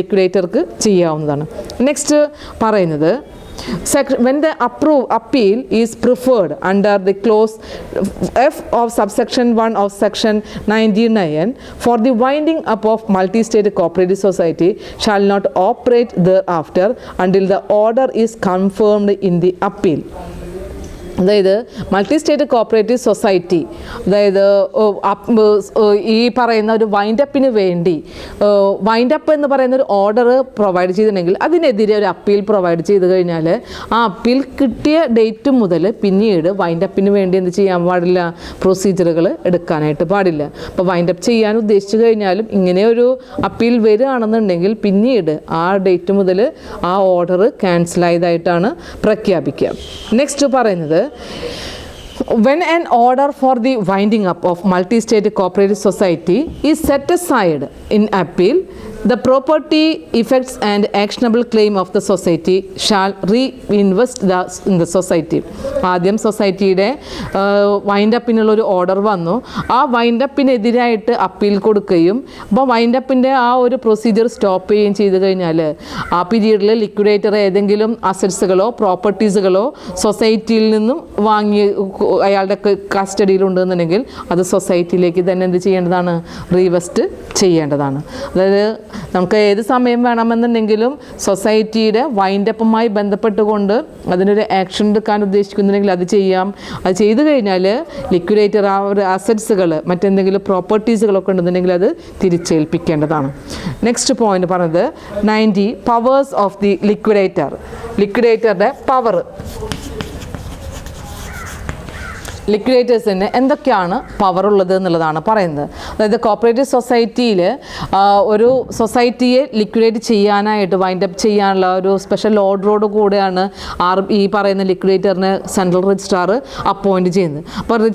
ലിക്വിഡേറ്റർക്ക് ചെയ്യാവുന്നതാണ്. നെക്സ്റ്റ് പറയുന്നത്, when the appeal is preferred under the clause F of subsection 1 of section 99 for the winding up of multi-state cooperative society shall not operate thereafter until the order is confirmed in the appeal. അതായത് multi state cooperative society, അതായത് ഈ പറയുന്ന ഒരു വൈൻഡപ്പിന് വേണ്ടി wind up എന്ന് പറയുന്ന ഒരു order provide ചെയ്തിട്ടുണ്ടെങ്കിൽ അതിനെതിരെ ഒരു അപ്പീൽ പ്രൊവൈഡ് ചെയ്ത് കഴിഞ്ഞാൽ ആ അപ്പീൽ കിട്ടിയ ഡേറ്റ് മുതൽ പിന്നീട് വൈൻഡപ്പിന് വേണ്ടി എന്ത് ചെയ്യാൻ പാടില്ല, പ്രൊസീജിയറുകൾ എടുക്കാനായിട്ട് പാടില്ല. അപ്പോൾ വൈൻഡപ്പ് ചെയ്യാൻ ഉദ്ദേശിച്ചു കഴിഞ്ഞാലും ഇങ്ങനെ ഒരു അപ്പീൽ വരികയാണെന്നുണ്ടെങ്കിൽ പിന്നീട് ആ ഡേറ്റ് മുതൽ ആ ഓർഡർ ക്യാൻസൽ ആയതായിട്ടാണ് പ്രഖ്യാപിക്കുക. നെക്സ്റ്റ് പറയുന്നത്, when an order for the winding up of multi-state cooperative society is set aside in appeal, the property effects and actionable claim of the society shall reinvest in the society. ആദ്യം സൊസൈറ്റിയുടെ വൈൻഡപ്പിനുള്ളൊരു order വന്നു, ആ വൈൻഡപ്പിനെതിരായിട്ട് appeal കൊടുക്കുകയും അപ്പോൾ വൈൻഡപ്പിൻ്റെ ആ ഒരു procedure stop ചെയ്യുകയും ചെയ്ത് കഴിഞ്ഞാൽ ആ പീരീഡിൽ ലിക്വിഡേറ്റർ ഏതെങ്കിലും അസറ്റ്സുകളോ പ്രോപ്പർട്ടീസുകളോ സൊസൈറ്റിയിൽ നിന്നും വാങ്ങി അയാളുടെ കസ്റ്റഡിയിലുണ്ടെന്നുണ്ടെങ്കിൽ അത് സൊസൈറ്റിയിലേക്ക് തന്നെ എന്ത് ചെയ്യേണ്ടതാണ്, റീവെസ്റ്റ് ചെയ്യേണ്ടതാണ്. അതായത് നമുക്ക് ഏത് സമയം വേണമെന്നുണ്ടെങ്കിലും സൊസൈറ്റിയുടെ വൈൻഡപ്പുമായി ബന്ധപ്പെട്ടുകൊണ്ട് അതിനൊരു ആക്ഷൻ എടുക്കാൻ ഉദ്ദേശിക്കുന്നുണ്ടെങ്കിൽ അത് ചെയ്യാം. അത് ചെയ്തു കഴിഞ്ഞാൽ ലിക്വിഡേറ്റർ ആ ഒരു അസറ്റ്സുകൾ മറ്റെന്തെങ്കിലും പ്രോപ്പർട്ടീസുകളൊക്കെ ഉണ്ടെന്നുണ്ടെങ്കിൽ അത് തിരിച്ചേൽപ്പിക്കേണ്ടതാണ്. നെക്സ്റ്റ് പോയിന്റ് പറഞ്ഞത് 90 പവേഴ്സ് ഓഫ് ദി ലിക്വിഡേറ്റർ. ലിക്വിഡേറ്ററുടെ പവർ, ലിക്വിഡേറ്റേഴ്സിന് എന്തൊക്കെയാണ് പവർ ഉള്ളത് എന്നുള്ളതാണ് പറയുന്നത്. അതായത് കോപ്പറേറ്റീവ് സൊസൈറ്റിയിൽ ഒരു സൊസൈറ്റിയെ ലിക്വിഡേറ്റ് ചെയ്യാനായിട്ട് വൈൻഡപ്പ് ചെയ്യാനുള്ള ഒരു സ്പെഷ്യൽ ഓർഡറോട് കൂടെയാണ് ഈ പറയുന്ന ലിക്വിഡേറ്ററിനെ സെൻട്രൽ രജിസ്ട്രാർ അപ്പോയിൻറ്റ് ചെയ്യുന്നത്. അപ്പോൾ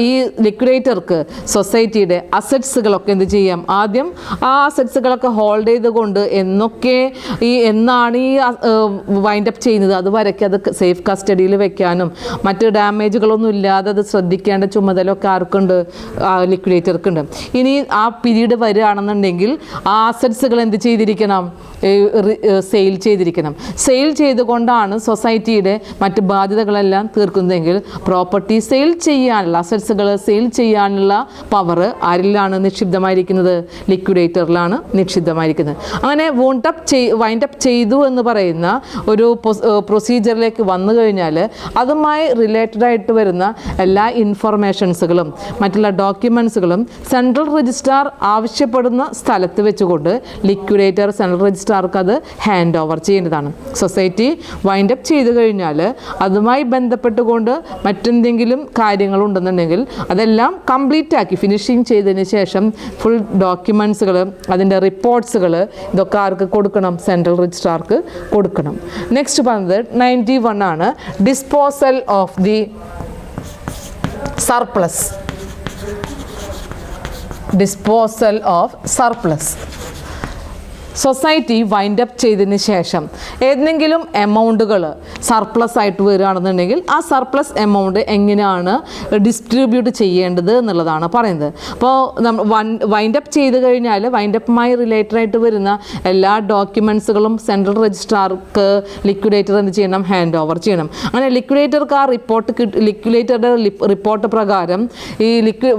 ഈ ലിക്വിഡേറ്റർക്ക് സൊസൈറ്റിയുടെ അസറ്റ്സുകളൊക്കെ എന്ത് ചെയ്യാം, ആദ്യം ആ അസറ്റ്സുകളൊക്കെ ഹോൾഡ് ചെയ്തുകൊണ്ട് എന്നാണ് ഈ വൈൻഡപ്പ് ചെയ്യുന്നത് അതുവരെയൊക്കെ അത് സേഫ് കസ്റ്റഡിയിൽ വെക്കാനും മറ്റ് ഡാമേജുകളൊന്നും ഇല്ലാതെ അത് ശ്രദ്ധിക്കേണ്ട ചുമതലയൊക്കെ ആർക്കുണ്ട്, ലിക്വിഡേറ്റർക്കുണ്ട്. ഇനി ആ പീരീഡ് വരികയാണെന്നുണ്ടെങ്കിൽ ആ അസറ്റ്സുകൾ എന്ത് ചെയ്തിരിക്കണം, സെയിൽ ചെയ്തിരിക്കണം. സെയിൽ ചെയ്തുകൊണ്ടാണ് സൊസൈറ്റിയുടെ മറ്റ് ബാധ്യതകളെല്ലാം തീർക്കുന്നതെങ്കിൽ പ്രോപ്പർട്ടി സെയിൽ ചെയ്യാനുള്ള അസറ്റ്സുകൾ സെയിൽ ചെയ്യാനുള്ള പവർ ആരിലാണ് നിക്ഷിപ്തമായിരിക്കുന്നത്, ലിക്വിഡേറ്ററിലാണ് നിക്ഷിപ്തമായിരിക്കുന്നത്. അങ്ങനെ വൈൻഡപ്പ് ചെയ്തു എന്ന് പറയുന്ന ഒരു പ്രൊസീജിയറിലേക്ക് വന്നു കഴിഞ്ഞാൽ അതുമായി റിലേറ്റഡ് ആയിട്ട് വരുന്ന എല്ലാ ഇൻഫർമേഷൻസുകളും മറ്റുള്ള ഡോക്യുമെൻസുകളും സെൻട്രൽ രജിസ്ട്രാർ ആവശ്യപ്പെടുന്ന സ്ഥലത്ത് വെച്ചുകൊണ്ട് ലിക്വിഡേറ്റർ സെൻട്രൽ രജിസ്ട്രാർക്ക് അത് ഹാൻഡ് ഓവർ ചെയ്യേണ്ടതാണ്. സൊസൈറ്റി വൈൻഡ് അപ്പ് ചെയ്ത് കഴിഞ്ഞാൽ അതുമായി ബന്ധപ്പെട്ടുകൊണ്ട് മറ്റെന്തെങ്കിലും കാര്യങ്ങളുണ്ടെന്നുണ്ടെങ്കിൽ അതെല്ലാം കംപ്ലീറ്റ് ആക്കി ഫിനിഷിങ് ചെയ്തതിന് ശേഷം ഫുൾ ഡോക്യുമെൻസുകൾ അതിൻ്റെ റിപ്പോർട്ട്സുകൾ ഇതൊക്കെ ആർക്ക് കൊടുക്കണം? സെൻട്രൽ രജിസ്ട്രാർക്ക് കൊടുക്കണം. നെക്സ്റ്റ് പറഞ്ഞത് 91 ആണ്. Disposal of the surplus. Disposal of surplus. Society wind up ചെയ്തതിന് ശേഷം ഏതെങ്കിലും എമൗണ്ടുകൾ സർപ്ലസ് ആയിട്ട് വരികയാണെന്നുണ്ടെങ്കിൽ ആ സർപ്ലസ് എമൗണ്ട് എങ്ങനെയാണ് ഡിസ്ട്രിബ്യൂട്ട് ചെയ്യേണ്ടത് എന്നുള്ളതാണ് പറയുന്നത്. അപ്പോൾ നമ്മൾ വൈൻഡ് അപ്പ് ചെയ്ത് കഴിഞ്ഞാൽ വൈൻഡ് അപ്പുമായി റിലേറ്റഡ് ആയിട്ട് വരുന്ന എല്ലാ ഡോക്യുമെൻസുകളും സെൻട്രൽ രജിസ്ട്രാർക്ക് ലിക്വിഡേറ്റർ എന്ത് ചെയ്യണം? ഹാൻഡ് ഓവർ ചെയ്യണം. അങ്ങനെ ലിക്വിഡേറ്റർക്ക് ആ ലിക്വിഡേറ്ററുടെ റിപ്പോർട്ട് പ്രകാരം ഈ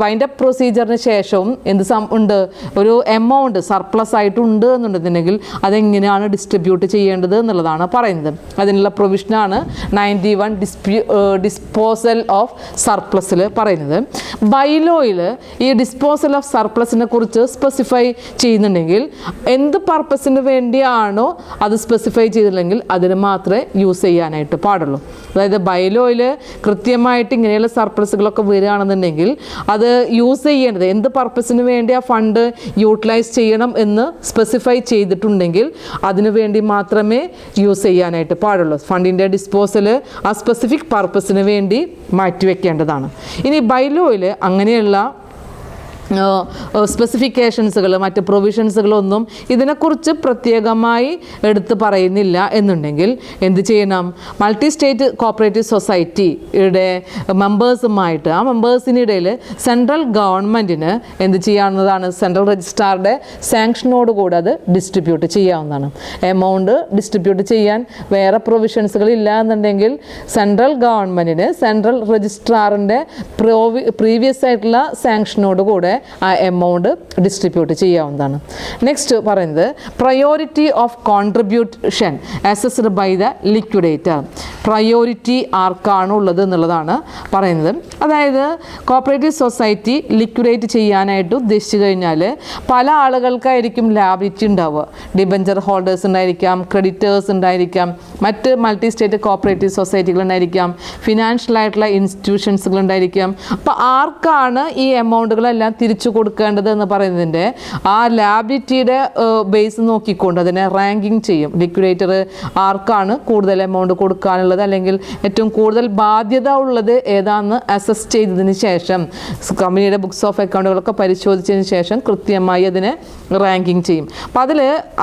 വൈൻഡ് അപ്പ് പ്രൊസീജിയറിന് ശേഷവും എന്ത് ഉണ്ട്? ഒരു എമൗണ്ട് സർപ്ലസ് ആയിട്ടുണ്ട് എന്നുണ്ടെങ്കിൽ അതെങ്ങനെയാണ് ഡിസ്ട്രിബ്യൂട്ട് ചെയ്യേണ്ടത് എന്നുള്ളതാണ് പറയുന്നത്. അതിനുള്ള പ്രൊവിഷനാണ് 91 ഡിസ്പോസൽ ഓഫ് സർപ്ലസിൽ പറയുന്നത്. ബൈലോയിൽ ഈ ഡിസ്പോസൽ ഓഫ് സർപ്ലസിനെ കുറിച്ച് സ്പെസിഫൈ ചെയ്യുന്നുണ്ടെങ്കിൽ എന്ത് പർപ്പസിന് വേണ്ടിയാണോ അത് സ്പെസിഫൈ ചെയ്തില്ലെങ്കിൽ അതിന് മാത്രമേ യൂസ് ചെയ്യാനായിട്ട് പാടുള്ളൂ. അതായത് ബൈലോയിൽ കൃത്യമായിട്ട് ഇങ്ങനെയുള്ള സർപ്ലസുകളൊക്കെ വരികയാണെന്നുണ്ടെങ്കിൽ അത് യൂസ് ചെയ്യേണ്ടത് എന്ത് പർപ്പസിന് വേണ്ടി ആ ഫണ്ട് യൂട്ടിലൈസ് ചെയ്യണം എന്ന് സ്പെസിഫൈ ചെയ്തിട്ടുണ്ടെങ്കിൽ അതിനു വേണ്ടി മാത്രമേ യൂസ് ചെയ്യാനായിട്ട് പാടുള്ളൂ. ഫണ്ടിൻ്റെ ഡിസ്പോസൽ ആ സ്പെസിഫിക് പർപ്പസിന് വേണ്ടി മാറ്റിവെക്കേണ്ടതാണ്. ഇനി ബൈലോയിൽ അങ്ങനെയുള്ള സ്പെസിഫിക്കേഷൻസുകൾ മറ്റ് പ്രൊവിഷൻസുകളൊന്നും ഇതിനെക്കുറിച്ച് പ്രത്യേകമായി എടുത്ത് പറയുന്നില്ല എന്നുണ്ടെങ്കിൽ എന്ത് ചെയ്യണം? മൾട്ടി സ്റ്റേറ്റ് കോപ്പറേറ്റീവ് സൊസൈറ്റിയുടെ മെമ്പേഴ്സുമായിട്ട് ആ മെമ്പേഴ്സിനിടയിൽ സെൻട്രൽ ഗവൺമെൻറ്റിന് എന്ത് ചെയ്യാവുന്നതാണ്? സെൻട്രൽ രജിസ്ട്രാറുടെ സാങ്ഷനോടുകൂടി അത് ഡിസ്ട്രിബ്യൂട്ട് ചെയ്യാവുന്നതാണ്. എമൗണ്ട് ഡിസ്ട്രിബ്യൂട്ട് ചെയ്യാൻ വേറെ പ്രൊവിഷൻസുകൾ ഇല്ല എന്നുണ്ടെങ്കിൽ സെൻട്രൽ ഗവൺമെൻറ്റിന് സെൻട്രൽ രജിസ്ട്രാറിൻ്റെ പ്രീവിയസ് ആയിട്ടുള്ള സാങ്ഷനോടുകൂടെ ആ എമൗണ്ട് ഡിസ്ട്രിബ്യൂട്ട് ചെയ്യാവുന്നതാണ്. നെക്സ്റ്റ് പറയുന്നത് priority of contribution assessed by the liquidator. Priority ആർക്കാണ് ഉള്ളത് എന്നുള്ളതാണ് പറയുന്നത്. അതായത് കോപ്പറേറ്റീവ് സൊസൈറ്റി ലിക്വിഡേറ്റ് ചെയ്യാനായിട്ട് ഉദ്ദേശിച്ചു കഴിഞ്ഞാൽ പല ആളുകൾക്കായിരിക്കും ലാബിലിറ്റി ഉണ്ടാവുക. ഡിബഞ്ചർ ഹോൾഡേഴ്സ് ഉണ്ടായിരിക്കാം, ക്രെഡിറ്റേഴ്സ് ഉണ്ടായിരിക്കാം, മറ്റ് മൾട്ടി സ്റ്റേറ്റ് കോപ്പറേറ്റീവ് സൊസൈറ്റികൾ ഉണ്ടായിരിക്കാം, ഫിനാൻഷ്യൽ ആയിട്ടുള്ള ഇൻസ്റ്റിറ്റ്യൂഷൻസുകൾ ഉണ്ടായിരിക്കാം. അപ്പോൾ ആർക്കാണ് ഈ എമൗണ്ടുകളെല്ലാം തിരിച്ചു കൊടുക്കേണ്ടത് എന്ന് പറയുന്നതിൻ്റെ ആ ലാബിലിറ്റിയുടെ ബേസ് നോക്കിക്കൊണ്ട് അതിനെ റാങ്കിങ് ചെയ്യും. ലിക്വിഡേറ്റർ ആർക്കാണ് കൂടുതൽ എമൗണ്ട് കൊടുക്കാനുള്ളത് അല്ലെങ്കിൽ ഏറ്റവും കൂടുതൽ ബാധ്യത ഉള്ളത് ഏതാണെന്ന് അസസ് ചെയ്തതിന് ശേഷം കമ്പനിയുടെ ബുക്സ് ഓഫ് അക്കൗണ്ടുകളൊക്കെ പരിശോധിച്ചതിന് ശേഷം കൃത്യമായി അതിനെ റാങ്കിങ് ചെയ്യും. അപ്പം അതിൽ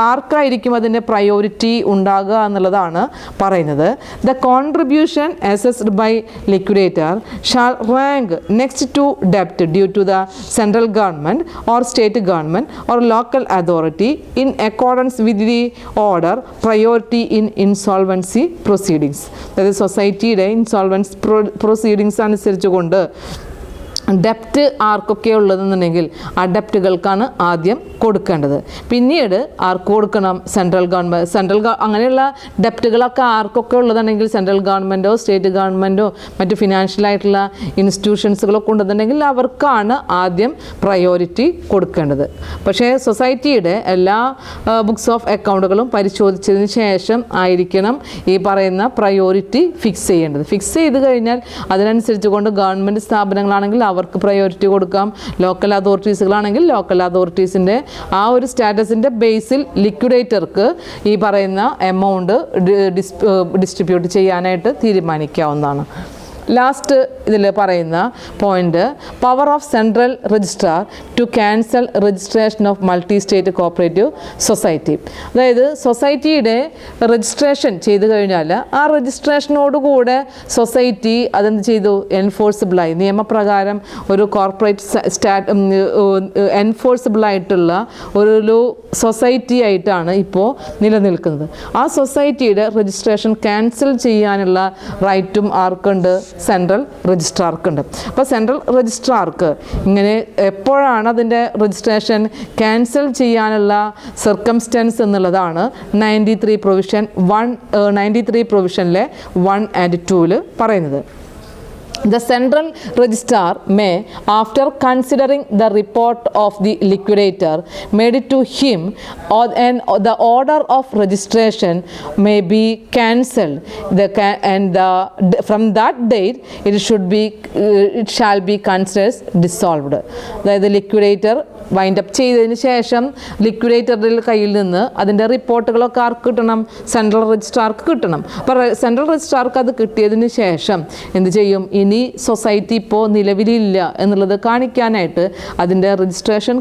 ആർക്കായിരിക്കും അതിൻ്റെ പ്രയോറിറ്റി ഉണ്ടാകുക എന്നുള്ളതാണ് പറയുന്നത്. The contribution assessed by liquidator shall rank next to ഡെപ്റ്റ് due to the central government or state government or local authority in accordance with the order priority in insolvency proceedings. അതായത് സൊസൈറ്റിയുടെ ഇൻസോൾവൻസി പ്രൊസീഡിങ്സ് അനുസരിച്ചുകൊണ്ട് ഡെപ്റ്റ് ആർക്കൊക്കെ ഉള്ളതെന്നുണ്ടെങ്കിൽ ആ ഡെപ്റ്റുകൾക്കാണ് ആദ്യം കൊടുക്കേണ്ടത്. പിന്നീട് ആർക്ക് കൊടുക്കണം? Central government. അങ്ങനെയുള്ള ഡെപ്റ്റുകളൊക്കെ ആർക്കൊക്കെ ഉള്ളതാണെങ്കിൽ സെൻട്രൽ ഗവൺമെൻറ്റോ സ്റ്റേറ്റ് ഗവൺമെൻറ്റോ മറ്റ് ഫിനാൻഷ്യൽ ആയിട്ടുള്ള ഇൻസ്റ്റിറ്റ്യൂഷൻസുകളൊക്കെ ഉണ്ടെന്നുണ്ടെങ്കിൽ അവർക്കാണ് ആദ്യം പ്രയോറിറ്റി കൊടുക്കേണ്ടത്. പക്ഷേ സൊസൈറ്റിയുടെ എല്ലാ ബുക്സ് ഓഫ് അക്കൗണ്ടുകളും പരിശോധിച്ചതിന് ശേഷം ആയിരിക്കണം ഈ പറയുന്ന പ്രയോറിറ്റി ഫിക്സ് ചെയ്യേണ്ടത്. ഫിക്സ് ചെയ്ത് കഴിഞ്ഞാൽ അതിനനുസരിച്ച് കൊണ്ട് ഗവൺമെൻറ് സ്ഥാപനങ്ങളാണെങ്കിൽ അവർക്ക് പ്രയോറിറ്റി കൊടുക്കാം, ലോക്കൽ അതോറിറ്റീസുകളാണെങ്കിൽ ലോക്കൽ അതോറിറ്റീസിൻ്റെ ആ ഒരു സ്റ്റാറ്റസിൻ്റെ ബേസിൽ ലിക്വിഡേറ്റർക്ക് ഈ പറയുന്ന എമൗണ്ട് ഡിസ്ട്രിബ്യൂട്ട് ചെയ്യാനായിട്ട് തീരുമാനിക്കാവുന്നതാണ്. ലാസ്റ്റ് ഇതിൽ പറയുന്ന point power of central registrar to cancel registration of multi state cooperative society. അതായത് സൊസൈറ്റിയുടെ രജിസ്ട്രേഷൻ ചെയ്തു കഴിഞ്ഞാൽ ആ രജിസ്ട്രേഷനോടുകൂടെ സൊസൈറ്റി അതെന്ത് ചെയ്തു? എൻഫോഴ്സിബിളായി നിയമപ്രകാരം ഒരു കോർപ്പറേറ്റ് എൻഫോഴ്സിബിളായിട്ടുള്ള ഒരു സൊസൈറ്റി ആയിട്ടാണ് ഇപ്പോൾ നിലനിൽക്കുന്നത്. ആ സൊസൈറ്റിയുടെ രജിസ്ട്രേഷൻ ക്യാൻസൽ ചെയ്യാനുള്ള റൈറ്റും ആർക്കുണ്ട്? സെൻട്രൽ രജിസ്ട്രാർക്കുണ്ട്. അപ്പോൾ സെൻട്രൽ രജിസ്ട്രാർക്ക് ഇങ്ങനെ എപ്പോഴാണ് അതിൻ്റെ രജിസ്ട്രേഷൻ ക്യാൻസൽ ചെയ്യാനുള്ള സർക്കംസ്റ്റൻസ് എന്നുള്ളതാണ് 93 പ്രൊവിഷനിലെ 1 and 2 പറയുന്നത്. The central registrar may, after considering the report of the liquidator made it to him, and the order of registration may be cancelled. From that date, it shall be considered dissolved. അതായത് liquidator wind up ചെയ്തതിന് ശേഷം ലിക്വിഡേറ്ററുടെ കയ്യിൽ നിന്ന് അതിൻ്റെ റിപ്പോർട്ടുകളൊക്കെ ആർക്ക് കിട്ടണം? Central രജിസ്ട്രാർക്ക് കിട്ടണം. അപ്പോൾ central രജിസ്ട്രാർക്ക് അത് കിട്ടിയതിന് ശേഷം എന്ത് ചെയ്യും? ഇനി സൊസൈറ്റി ഇപ്പോൾ നിലവിലില്ല എന്നുള്ളത് കാണിക്കാനായിട്ട് അതിൻ്റെ രജിസ്ട്രേഷൻ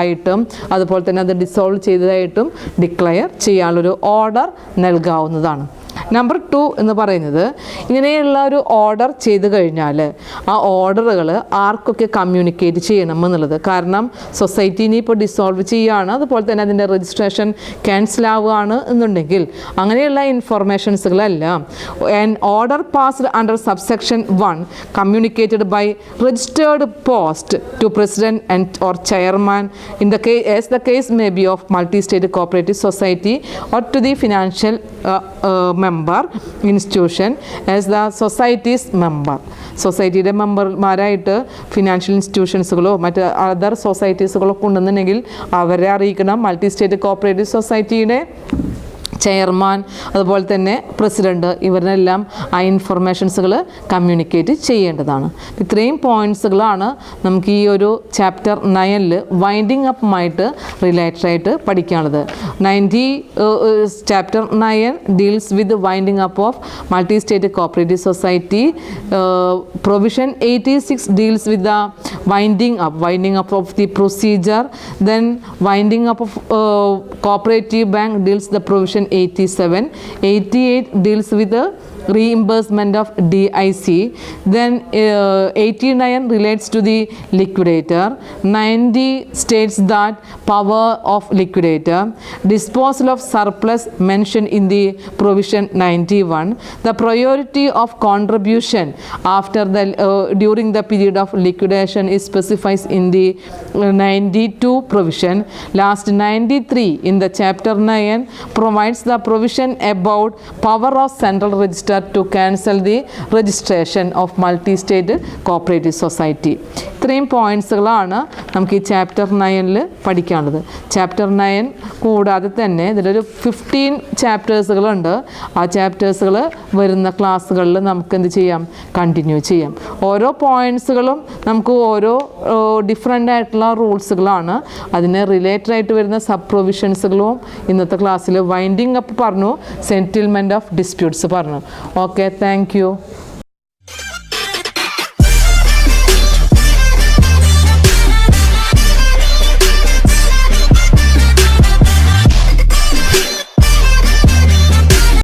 ആയിട്ടും അതുപോലെ തന്നെ അത് ഡിസോൾവ് ചെയ്തതായിട്ടും ഡിക്ലെയർ ചെയ്യാനുള്ളൊരു ഓർഡർ നൽകാവുന്നതാണ്. നമ്പർ 2 എന്ന് പറയുന്നത്, ഇങ്ങനെയുള്ള ഒരു ഓർഡർ ചെയ്ത് കഴിഞ്ഞാൽ ആ ഓർഡറുകൾ ആർക്കൊക്കെ കമ്മ്യൂണിക്കേറ്റ് ചെയ്യണം എന്നുള്ളത്. കാരണം സൊസൈറ്റിനെ ഇപ്പോൾ ഡിസോൾവ് ചെയ്യുകയാണ്, അതുപോലെ തന്നെ അതിൻ്റെ രജിസ്ട്രേഷൻ ക്യാൻസൽ ആവുകയാണ് എന്നുണ്ടെങ്കിൽ അങ്ങനെയുള്ള ഇൻഫോർമേഷൻസുകളെല്ലാം an order passed under subsection 1 communicated by registered post to president and or chairman in the case as the case may be of multi-state cooperative society or to the financial member institution as the society's member. സൊസൈറ്റിയുടെ മെമ്പർമാരായിട്ട് financial ഇൻസ്റ്റിറ്റ്യൂഷൻസുകളോ മറ്റ് other സൊസൈറ്റീസുകളോ ഉണ്ടെന്നുണ്ടെങ്കിൽ അവരെ അറിയിക്കണം. Multi state cooperative സൊസൈറ്റിയുടെ chairman അതുപോലെ തന്നെ president ഇവരെല്ലാം ആ ഇൻഫർമേഷൻസുകൾ കമ്മ്യൂണിക്കേറ്റ് ചെയ്യേണ്ടതാണ്. ഇത്രയും പോയിൻറ്റ്സുകളാണ് നമുക്ക് ഈ ഒരു ചാപ്റ്റർ 9 വൈൻഡിങ് അപ്പുമായിട്ട് റിലേറ്റഡ് ആയിട്ട് പഠിക്കാനുള്ളത്. Chapter 9 deals with winding up of multi state cooperative society. Provision 86 deals with the winding up of the procedure. Then winding up of cooperative bank deals the provision 87. 88 deals with the reimbursement of DIC. Then 89 relates to the liquidator. 90 states that power of liquidator. Disposal of surplus mentioned in the provision 91. The priority of contribution after the during the period of liquidation is specified in the 92 provision. Last 93 in the chapter 9 provides the provision about power of central register to cancel the registration of multi-state cooperative society. ഇത്രയും പോയിൻറ്റ്സുകളാണ് നമുക്ക് ഈ chapter 9 പഠിക്കാനുള്ളത്. Chapter 9 കൂടാതെ തന്നെ ഇതിലൊരു 15 ചാപ്റ്റേഴ്സുകളുണ്ട്. ആ ചാപ്റ്റേഴ്സുകൾ വരുന്ന ക്ലാസ്സുകളിൽ നമുക്ക് എന്ത് ചെയ്യാം? കണ്ടിന്യൂ ചെയ്യാം. ഓരോ പോയിൻറ്റ്സുകളും നമുക്ക് ഓരോ ഡിഫറെൻ്റ് ആയിട്ടുള്ള റൂൾസുകളാണ്. അതിന് റിലേറ്റഡ് ആയിട്ട് വരുന്ന സബ് പ്രൊവിഷൻസുകളും ഇന്നത്തെ ക്ലാസ്സിൽ വൈൻഡിങ് അപ്പ് പറഞ്ഞു, സെറ്റിൽമെൻറ്റ് ഓഫ് ഡിസ്പ്യൂട്ട്സ് പറഞ്ഞു. Okay, thank you.